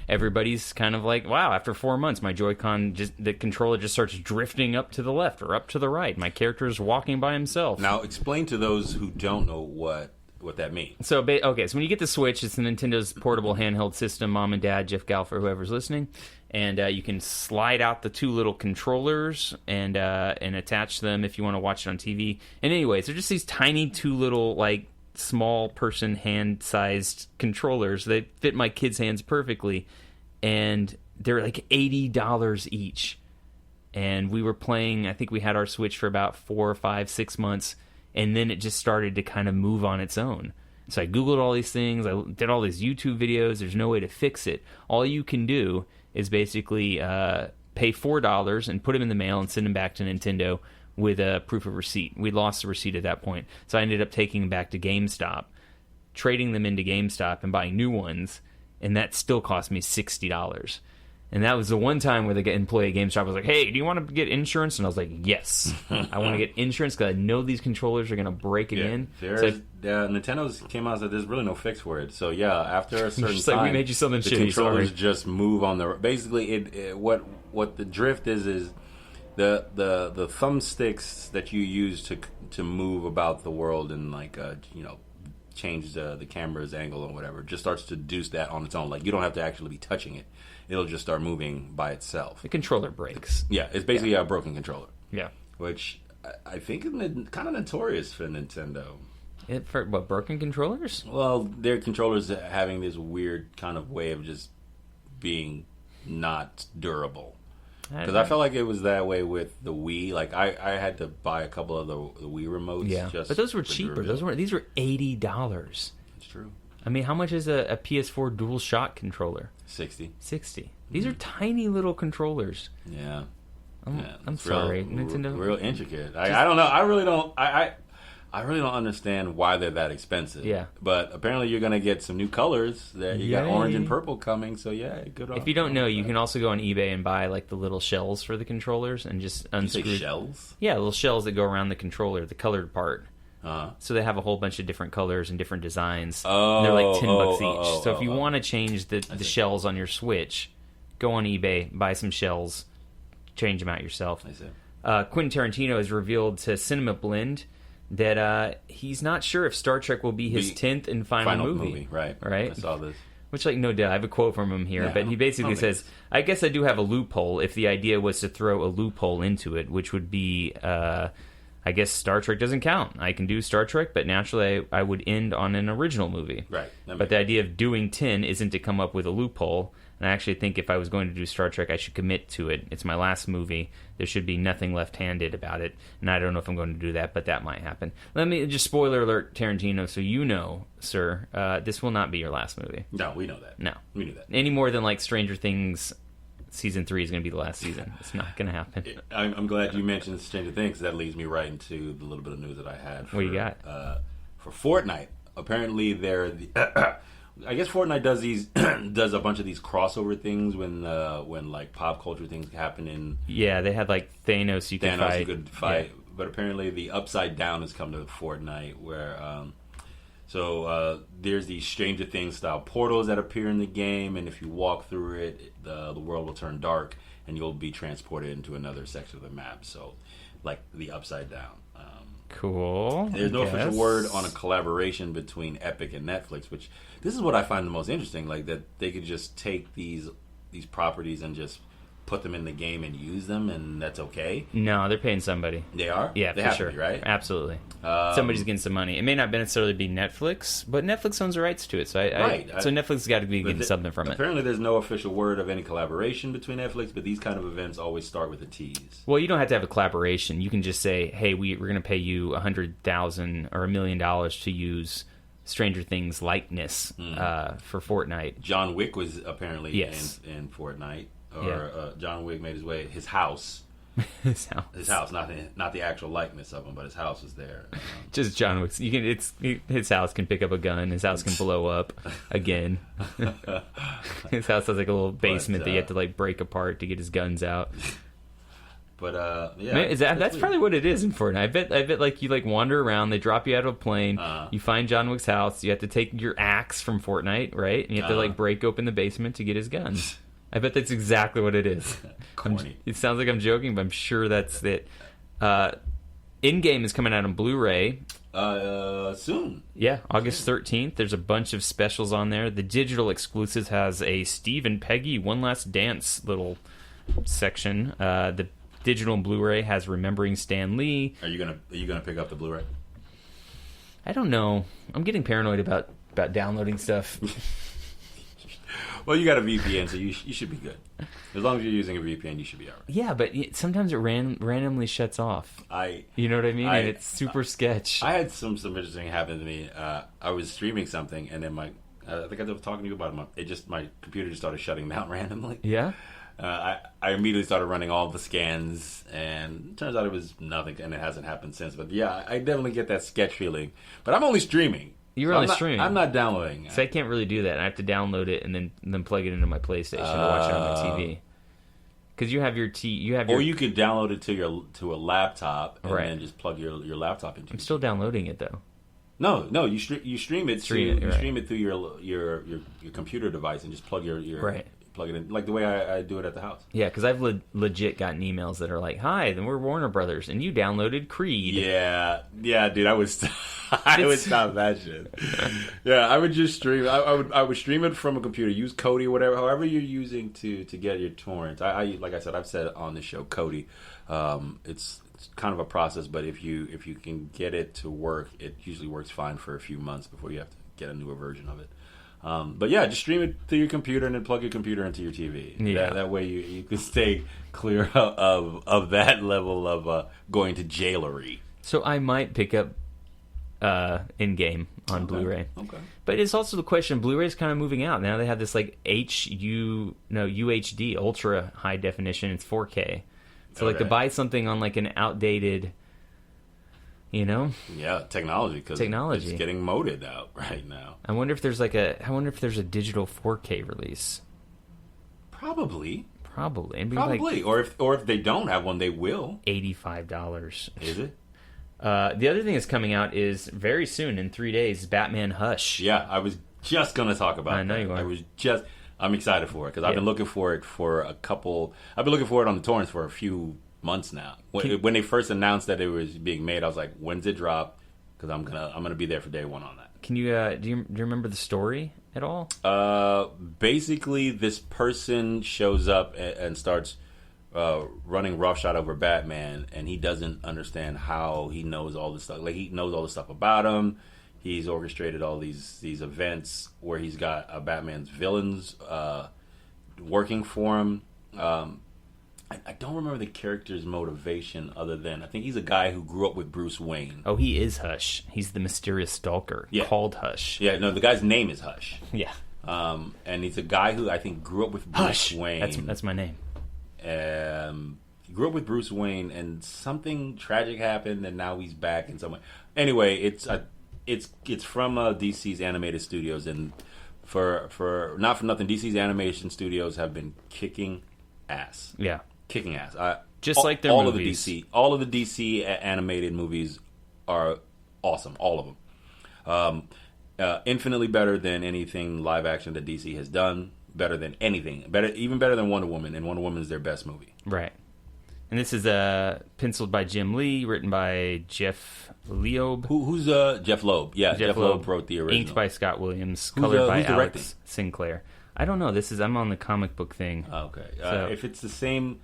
everybody's kind of like, wow, after 4 months my Joy-Con, the controller just starts drifting up to the left or up to the right. My character is walking by himself. Now explain to those who don't know what that means. So when you get the Switch, it's Nintendo's portable handheld system. Mom and Dad, Jeff Galfer, whoever's listening, and you can slide out the two little controllers and attach them if you want to watch it on TV. And anyways, they're just these tiny two little, like, small person hand-sized controllers. They fit my kids' hands perfectly, and they're like $80 each. And we were playing, I think we had our Switch for about 4, 5, 6 months, and then it just started to kind of move on its own. So I Googled all these things, I did all these YouTube videos. There's no way to fix it. All you can do is basically pay $4 and put them in the mail and send them back to Nintendo with a proof of receipt. We lost the receipt at that point. So I ended up taking them back to GameStop, trading them into GameStop and buying new ones, and that still cost me $60. And that was the one time where the employee at GameStop was like, hey, do you want to get insurance? And I was like, yes. I want to get insurance because I know these controllers are going to break again. Nintendo's came out and said there's really no fix for it. So, yeah, after a certain just time, like, we made you something the shitty, controllers sorry. just move on the... Basically, what the drift is the thumbsticks that you use to move about the world and, like, change the camera's angle or whatever, just starts to do that on its own. Like, you don't have to actually be touching it. It'll just start moving by itself. The controller breaks. Yeah, it's basically a broken controller. Yeah. Which I think is kind of notorious for Nintendo. For what, broken controllers? Well, their controllers having this weird kind of way of just being not durable. Because I felt like it was that way with the Wii. Like, I had to buy a couple of the Wii remotes. Yeah, but those were cheaper. These were $80. It's true. I mean, how much is a PS4 DualShock controller? 60. These are tiny little controllers. Yeah. I'm sorry, Nintendo. Real intricate. I don't know. I really don't understand why they're that expensive. Yeah. But apparently you're going to get some new colors. You got orange and purple coming, so yeah, good on. If you don't know, you can also go on eBay and buy like the little shells for the controllers and just unscrew. You say shells? Yeah, little shells that go around the controller, the colored part. So they have a whole bunch of different colors and different designs. And they're like $10 each. So if you want to change the shells on your Switch, go on eBay, buy some shells, change them out yourself. I see. Quentin Tarantino has revealed to Cinema Blend that he's not sure if Star Trek will be his 10th and final movie. Right. I saw this. Which, like, no doubt, I have a quote from him here, but he basically says, I guess I do have a loophole if the idea was to throw a loophole into it, which would be, I guess Star Trek doesn't count. I can do Star Trek, but naturally I would end on an original movie. Right. But the idea of doing 10 isn't to come up with a loophole. And I actually think if I was going to do Star Trek, I should commit to it. It's my last movie. There should be nothing left-handed about it. And I don't know if I'm going to do that, but that might happen. Let me just spoiler alert, Tarantino, so you know, sir, this will not be your last movie. No, we know that. No. We knew that. Any more than like Stranger Things season 3 is going to be the last season. It's not going to happen. I'm glad you mentioned Stranger Things. That leads me right into the little bit of news that I had. What you got? For Fortnite. Apparently, I guess Fortnite does a bunch of these crossover things when like pop culture things happen in. Yeah, they had like Thanos you could fight. Yeah. But apparently the Upside Down has come to Fortnite, where there's these Stranger Things style portals that appear in the game, and if you walk through it, the world will turn dark, and you'll be transported into another section of the map. So, like the Upside Down. Cool. There's no official word on a collaboration between Epic and Netflix, which this is what I find the most interesting. Like that they could just take these properties and just put them in the game and use them, and that's okay. No, they're paying somebody. They are? Yeah, they for have sure. To be, right? Absolutely. Somebody's getting some money. It may not necessarily be Netflix, but Netflix owns the rights to it, so so Netflix has got to be getting something from it. Apparently, there's no official word of any collaboration between Netflix, but these kind of events always start with a tease. Well, you don't have to have a collaboration. You can just say, "Hey, we're going to pay you $100,000 or $1 million to use Stranger Things likeness for Fortnite." John Wick was apparently in Fortnite. John Wick made his house. his house, not the actual likeness of him, but his house was there. Just John Wick. His house can pick up a gun. His house can blow up again. His house has like a little basement that you have to like break apart to get his guns out. But Man, that's probably what it is in Fortnite. I bet like you like wander around, they drop you out of a plane, you find John Wick's house, you have to take your axe from Fortnite, right? And you have to like break open the basement to get his guns. I bet that's exactly what it is. Corny. It sounds like I'm joking, but I'm sure that's it. In-Game is coming out on Blu-ray. Soon. Yeah, August 13th. There's a bunch of specials on there. The digital exclusives has a Steve and Peggy One Last Dance little section. The digital and Blu-ray has Remembering Stan Lee. Are you gonna pick up the Blu-ray? I don't know. I'm getting paranoid about downloading stuff. Well, you got a VPN, so you should be good. As long as you're using a VPN, you should be all right. Yeah, but sometimes it randomly shuts off. You know what I mean? And it's super sketch. I had some interesting happen to me. I was streaming something, and then I think I was talking to you about it. My computer just started shutting down randomly. Yeah. I immediately started running all the scans, and it turns out it was nothing, and it hasn't happened since. But yeah, I definitely get that sketch feeling. But I'm only streaming. You're only streaming. I'm not downloading. So I can't really do that. I have to download it and then plug it into my PlayStation to watch it on my TV. Because you have your or you could download it to a laptop and right. then just plug your laptop into. I'm still downloading it though. No, you stream it. Stream it through your computer device and just plug your right. Plug it in like the way I do it at the house. Yeah, because I've legit gotten emails that are like, "Hi, then we're Warner Brothers, and you downloaded Creed." Yeah, dude, I would stop that shit. Yeah, I would just stream. I would stream it from a computer. Use Kodi or whatever, however you're using to get your torrents. I like I said, I've said on the show, Kodi. It's kind of a process, but if you can get it to work, it usually works fine for a few months before you have to get a newer version of it. But yeah, just stream it through your computer and then plug your computer into your TV. Yeah. That way you can stay clear of that level of going to jailery. So I might pick up In-Game on Blu-ray. Okay. But it's also the question, Blu-ray is kind of moving out. Now they have this like UHD, ultra high definition. It's 4K. So like to buy something on like an outdated... Yeah, technology. Because it's getting moded out right now. I wonder if there's a digital 4K release. Probably. Probably. Or if they don't have one, they will. $85. Is it? The other thing that's coming out is very soon, in 3 days, Batman Hush. Yeah, I was just going to talk about that. I know you are. I'm excited for it because I've been looking for it I've been looking for it on the torrents for a few months now. When they first announced that it was being made, I was like, "When's it drop?" Because I'm gonna be there for day one on that. Can you do you remember the story at all? Basically, this person shows up and starts running roughshod over Batman, and he doesn't understand how he knows all this stuff. Like he knows all this stuff about him. He's orchestrated all these events where he's got Batman's villains working for him. I don't remember the character's motivation other than I think he's a guy who grew up with Bruce Wayne. Oh, he is Hush. He's the mysterious stalker called Hush. Yeah, no, the guy's name is Hush. Yeah. And he's a guy who I think grew up with Bruce Wayne. That's my name. He grew up with Bruce Wayne, and something tragic happened, and now he's back in some way. Anyway, it's from DC's animated studios, and for not for nothing, DC's animation studios have been kicking ass. Yeah. Kicking ass. Just like their movies. All of the DC animated movies are awesome. All of them. Infinitely better than anything live action that DC has done. Better than anything. Even better than Wonder Woman, and Wonder Woman is their best movie. Right. And this is penciled by Jim Lee, written by Jeff Loeb. Who's Jeff Loeb? Yeah, Jeff Loeb wrote the original. Inked by Scott Williams, colored by Alex Sinclair. I don't know. I'm on the comic book thing. Okay. So, if it's the same,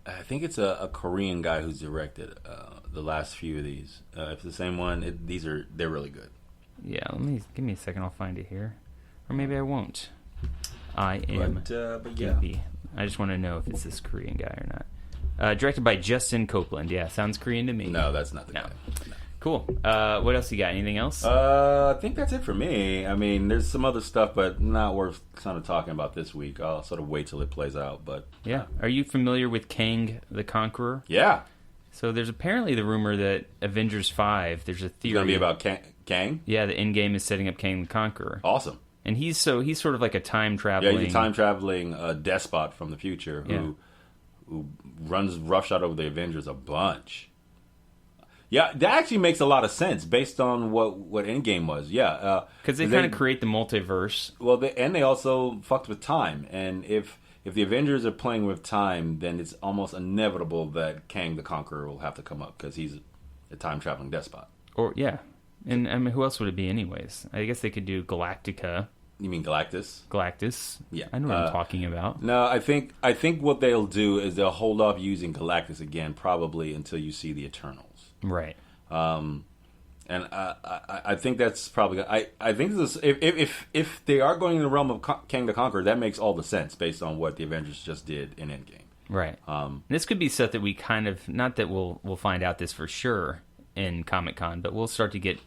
I think it's a Korean guy who's directed the last few of these. If it's the same one, they're really good. Yeah, give me a second. I'll find it here, or maybe I won't. I am but yeah. Gaby. I just want to know if it's this Korean guy or not. Directed by Justin Copeland. Yeah, sounds Korean to me. No, that's not the guy. No. Cool. What else you got? Anything else? I think that's it for me. I mean, there's some other stuff, but not worth kind of talking about this week. I'll sort of wait till it plays out. But yeah. Are you familiar with Kang the Conqueror? Yeah. So there's apparently the rumor that Avengers 5, there's a theory. It's going to be about Kang? Yeah, the Endgame is setting up Kang the Conqueror. Awesome. And he's sort of like a time traveling. Yeah, he's a time traveling despot from the future who runs roughshod over the Avengers a bunch. Yeah, that actually makes a lot of sense based on what Endgame was. Yeah, because they kind of create the multiverse. Well, they also fucked with time, and if the Avengers are playing with time, then it's almost inevitable that Kang the Conqueror will have to come up because he's a time traveling despot. Or yeah, and I mean, who else would it be anyways? I guess they could do Galactica. You mean Galactus? Galactus. Yeah, I know what I'm talking about. No, I think what they'll do is they'll hold off using Galactus again, probably until you see the Eternals. Right. And I think that's probably. I think this, if they are going in the realm of Kang the Conqueror, that makes all the sense based on what the Avengers just did in Endgame. Right. This could be stuff that we kind of, not that we'll find out this for sure in Comic-Con, but we'll start to get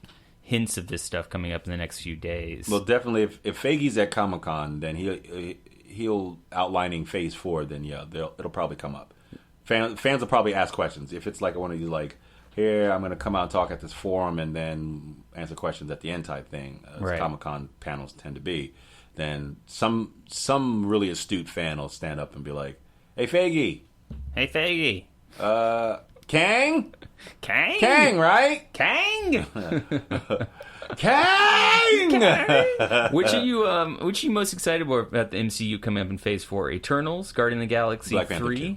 hints of this stuff coming up in the next few days. Well, definitely, if Feige's at Comic-Con, then he'll outlining Phase 4. Then yeah, it'll probably come up. Fans will probably ask questions if it's like one of these like, here I'm going to come out and talk at this forum and then answer questions at the end type thing, as right. Comic-Con panels tend to be. Then some really astute fan will stand up and be like, "Hey Feige, Kang, right? Kang." Kang! Which are you most excited about the MCU coming up in Phase 4? Eternals, Guardian of the Galaxy Black Panther 3? 2.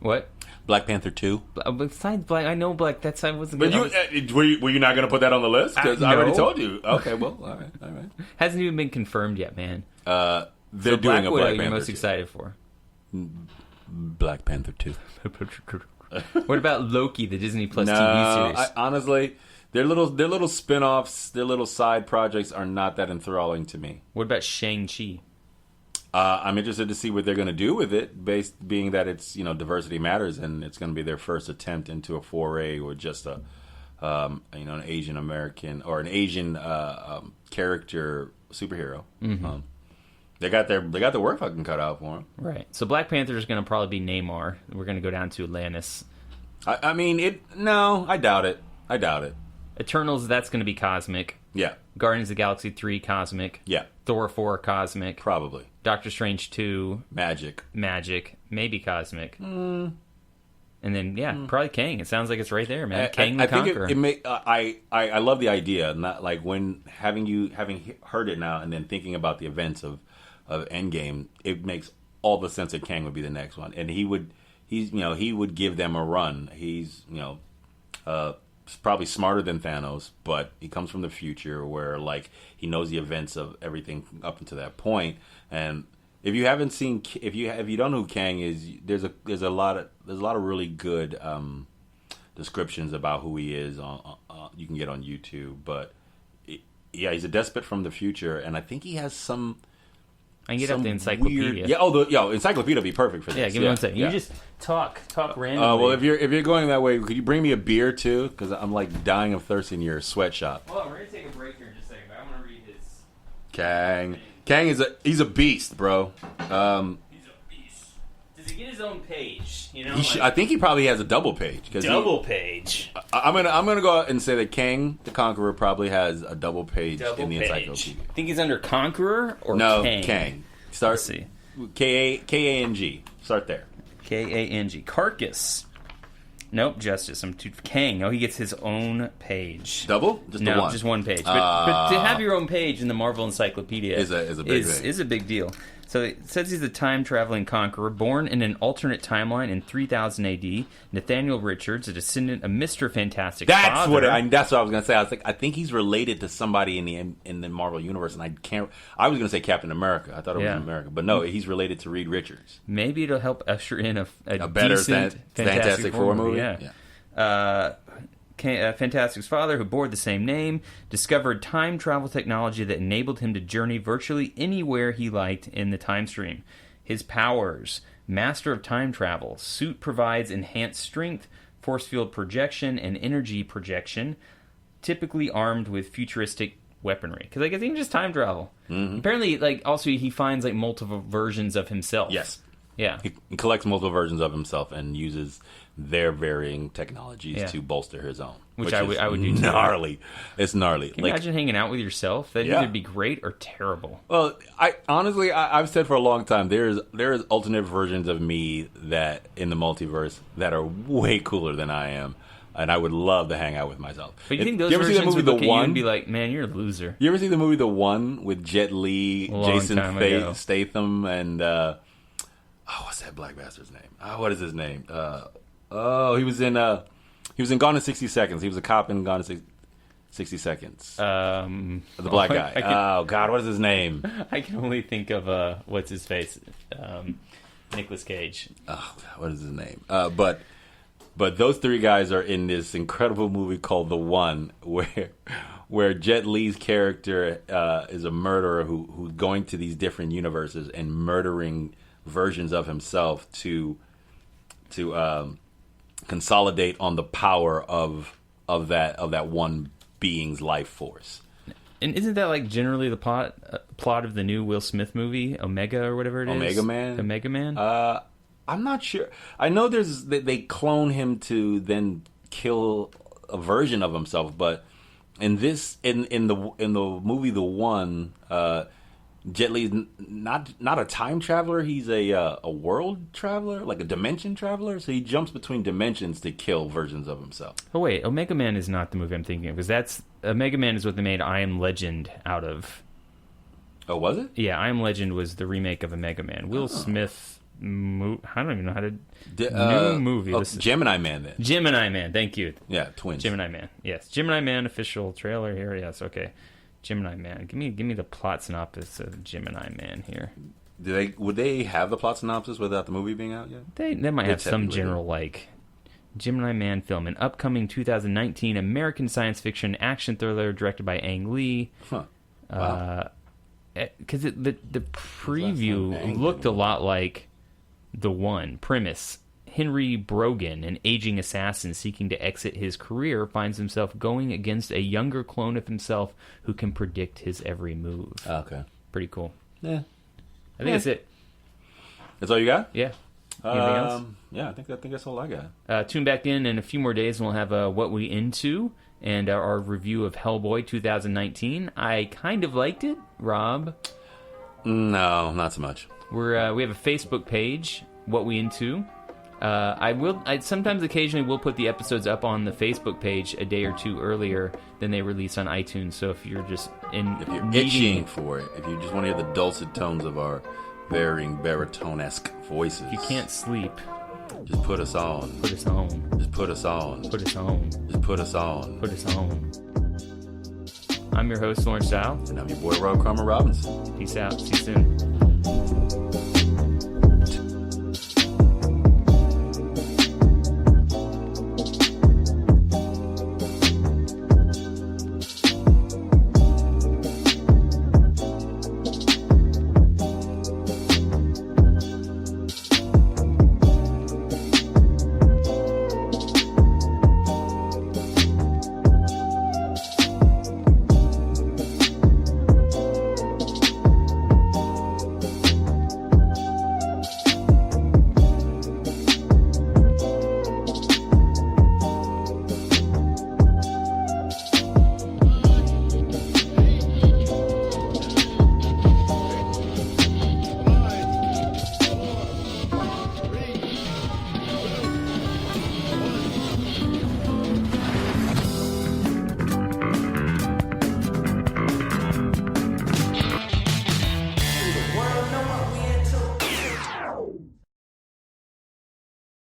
What? Black Panther 2. Besides Black, I know Black. That's I wasn't. But were you not going to put that on the list? Because I already told you. Okay, well, all right. Hasn't even been confirmed yet, man. They're so doing a Black Panther. You're most excited for Black Panther 2. What about Loki, the Disney Plus TV series? Honestly, their little spin-offs, their little side projects are not that enthralling to me. What about Shang-Chi? I'm interested to see what they're going to do with it, being that it's diversity matters, and it's going to be their first attempt into a foray with just an Asian American or an Asian character superhero. Mm-hmm. They got their work fucking cut out for them. Right. So Black Panther is going to probably be Namor. We're going to go down to Atlantis. I mean it. No, I doubt it. Eternals, that's going to be cosmic. Yeah. Guardians of the Galaxy 3, cosmic. Yeah. Thor 4, cosmic. Probably. Doctor Strange 2, magic, maybe cosmic. And then probably Kang. It sounds like it's right there, man. Kang the Conqueror. I love the idea. Not like when having heard it now and then thinking about the events of Endgame, it makes all the sense that Kang would be the next one, and he would give them a run. He's probably smarter than Thanos, but he comes from the future where like he knows the events of everything up until that point. And if you haven't seen, if you don't know who Kang is, there's a lot of really good descriptions about who he is you can get on YouTube. But he's a despot from the future, and I think he has some I can get up the encyclopedia. Encyclopedia would be perfect for this. Yeah, give me 1 second. You just talk randomly. Well, if you're going that way, could you bring me a beer too? Because I'm like dying of thirst in your sweatshop. Well, we're gonna take a break here in just a second, but I want to read his. Kang he's a beast, bro. He's a beast. Does he get his own page? You know, I think he probably has a double page. Page. I'm gonna go out and say that Kang the Conqueror probably has a double page in the encyclopedia. Think he's under Conqueror or Kang? Let's see. K-A-N-G. Start there. K-A-N-G. Carcass. Nope, Justice. I'm too... Kang. Oh, he gets his own page. Double? Just the one? No, just one page. But to have your own page in the Marvel Encyclopedia is a big thing. Is a big deal. So it says he's a time-traveling conqueror, born in an alternate timeline in 3000 AD. Nathaniel Richards, a descendant of Mr. Fantastic's father. That's what I was gonna say. I think he's related to somebody in the Marvel universe, and I was gonna say Captain America. I thought it was America, but no, he's related to Reed Richards. Maybe it'll help usher in a better decent Fantastic Four movie. Yeah. Fantastic's father, who bore the same name, discovered time travel technology that enabled him to journey virtually anywhere he liked in the time stream. His powers: Master of Time Travel. Suit provides enhanced strength, force field projection, and energy projection, typically armed with futuristic weaponry. Because I guess he can just time travel. Mm-hmm. Apparently, also he finds multiple versions of himself. Yes. Yeah. He collects multiple versions of himself and uses their varying technologies to bolster his own. Which I would do too. Gnarly. It's gnarly. Can you imagine hanging out with yourself? That'd either be great or terrible. Well, I've said for a long time, there's alternate versions of me that in the multiverse that are way cooler than I am. And I would love to hang out with myself. But you think those versions would look at you and be like, man, you're a loser. You ever see the movie The One with Jet Li, Jason Statham, and what's that black bastard's name? What is his name? He was in Gone in 60 Seconds. He was a cop in Gone in 60 Seconds. The black guy. Oh God, what is his name? I can only think of what's his face, Nicolas Cage. Oh, what is his name? But those three guys are in this incredible movie called The One, where Jet Li's character is a murderer who's going to these different universes and murdering versions of himself to consolidate on the power of that one being's life force. And isn't that generally the plot of the new Will Smith movie, Omega or whatever it is? Omega Man? I'm not sure. I know they clone him to then kill a version of himself, but in the movie The One, Jet Li's not a time traveler. He's a world traveler, like a dimension traveler. So he jumps between dimensions to kill versions of himself. Oh wait, Omega Man is not the movie I'm thinking of, because Omega Man is what they made I Am Legend out of. Oh, was it? Yeah, I Am Legend was the remake of Omega Man. Will Smith. I don't even know how to. New movie. Gemini Man, then. Gemini Man, thank you. Yeah, twins. Gemini Man, yes. Gemini Man official trailer here. Yes, okay. Gemini Man. Give me the plot synopsis of Gemini Man here. Would they have the plot synopsis without the movie being out yet? They might have some general Gemini Man film, an upcoming 2019 American science fiction action thriller directed by Ang Lee. Huh. Wow. Because the preview looked a lot like The One. Premise: Henry Brogan, an aging assassin seeking to exit his career, finds himself going against a younger clone of himself who can predict his every move. Okay. Pretty cool. Yeah. I think that's it. That's all you got? Yeah. Anything else? Yeah, I think that's all I got. Tune back in a few more days and we'll have What We Into and our review of Hellboy 2019. I kind of liked it. Rob? No, not so much. We have a Facebook page, What We Into. I sometimes occasionally will put the episodes up on the Facebook page a day or two earlier than they release on iTunes. So if you're just itching for it, if you just want to hear the dulcet tones of our varying baritone-esque voices, if you can't sleep, just put us on. Put us on. Just put us on. Put us on. Just put us on. Put us on. I'm your host, Lawrence Dow. And I'm your boy, Rob Cromer Robinson. Peace out. See you soon.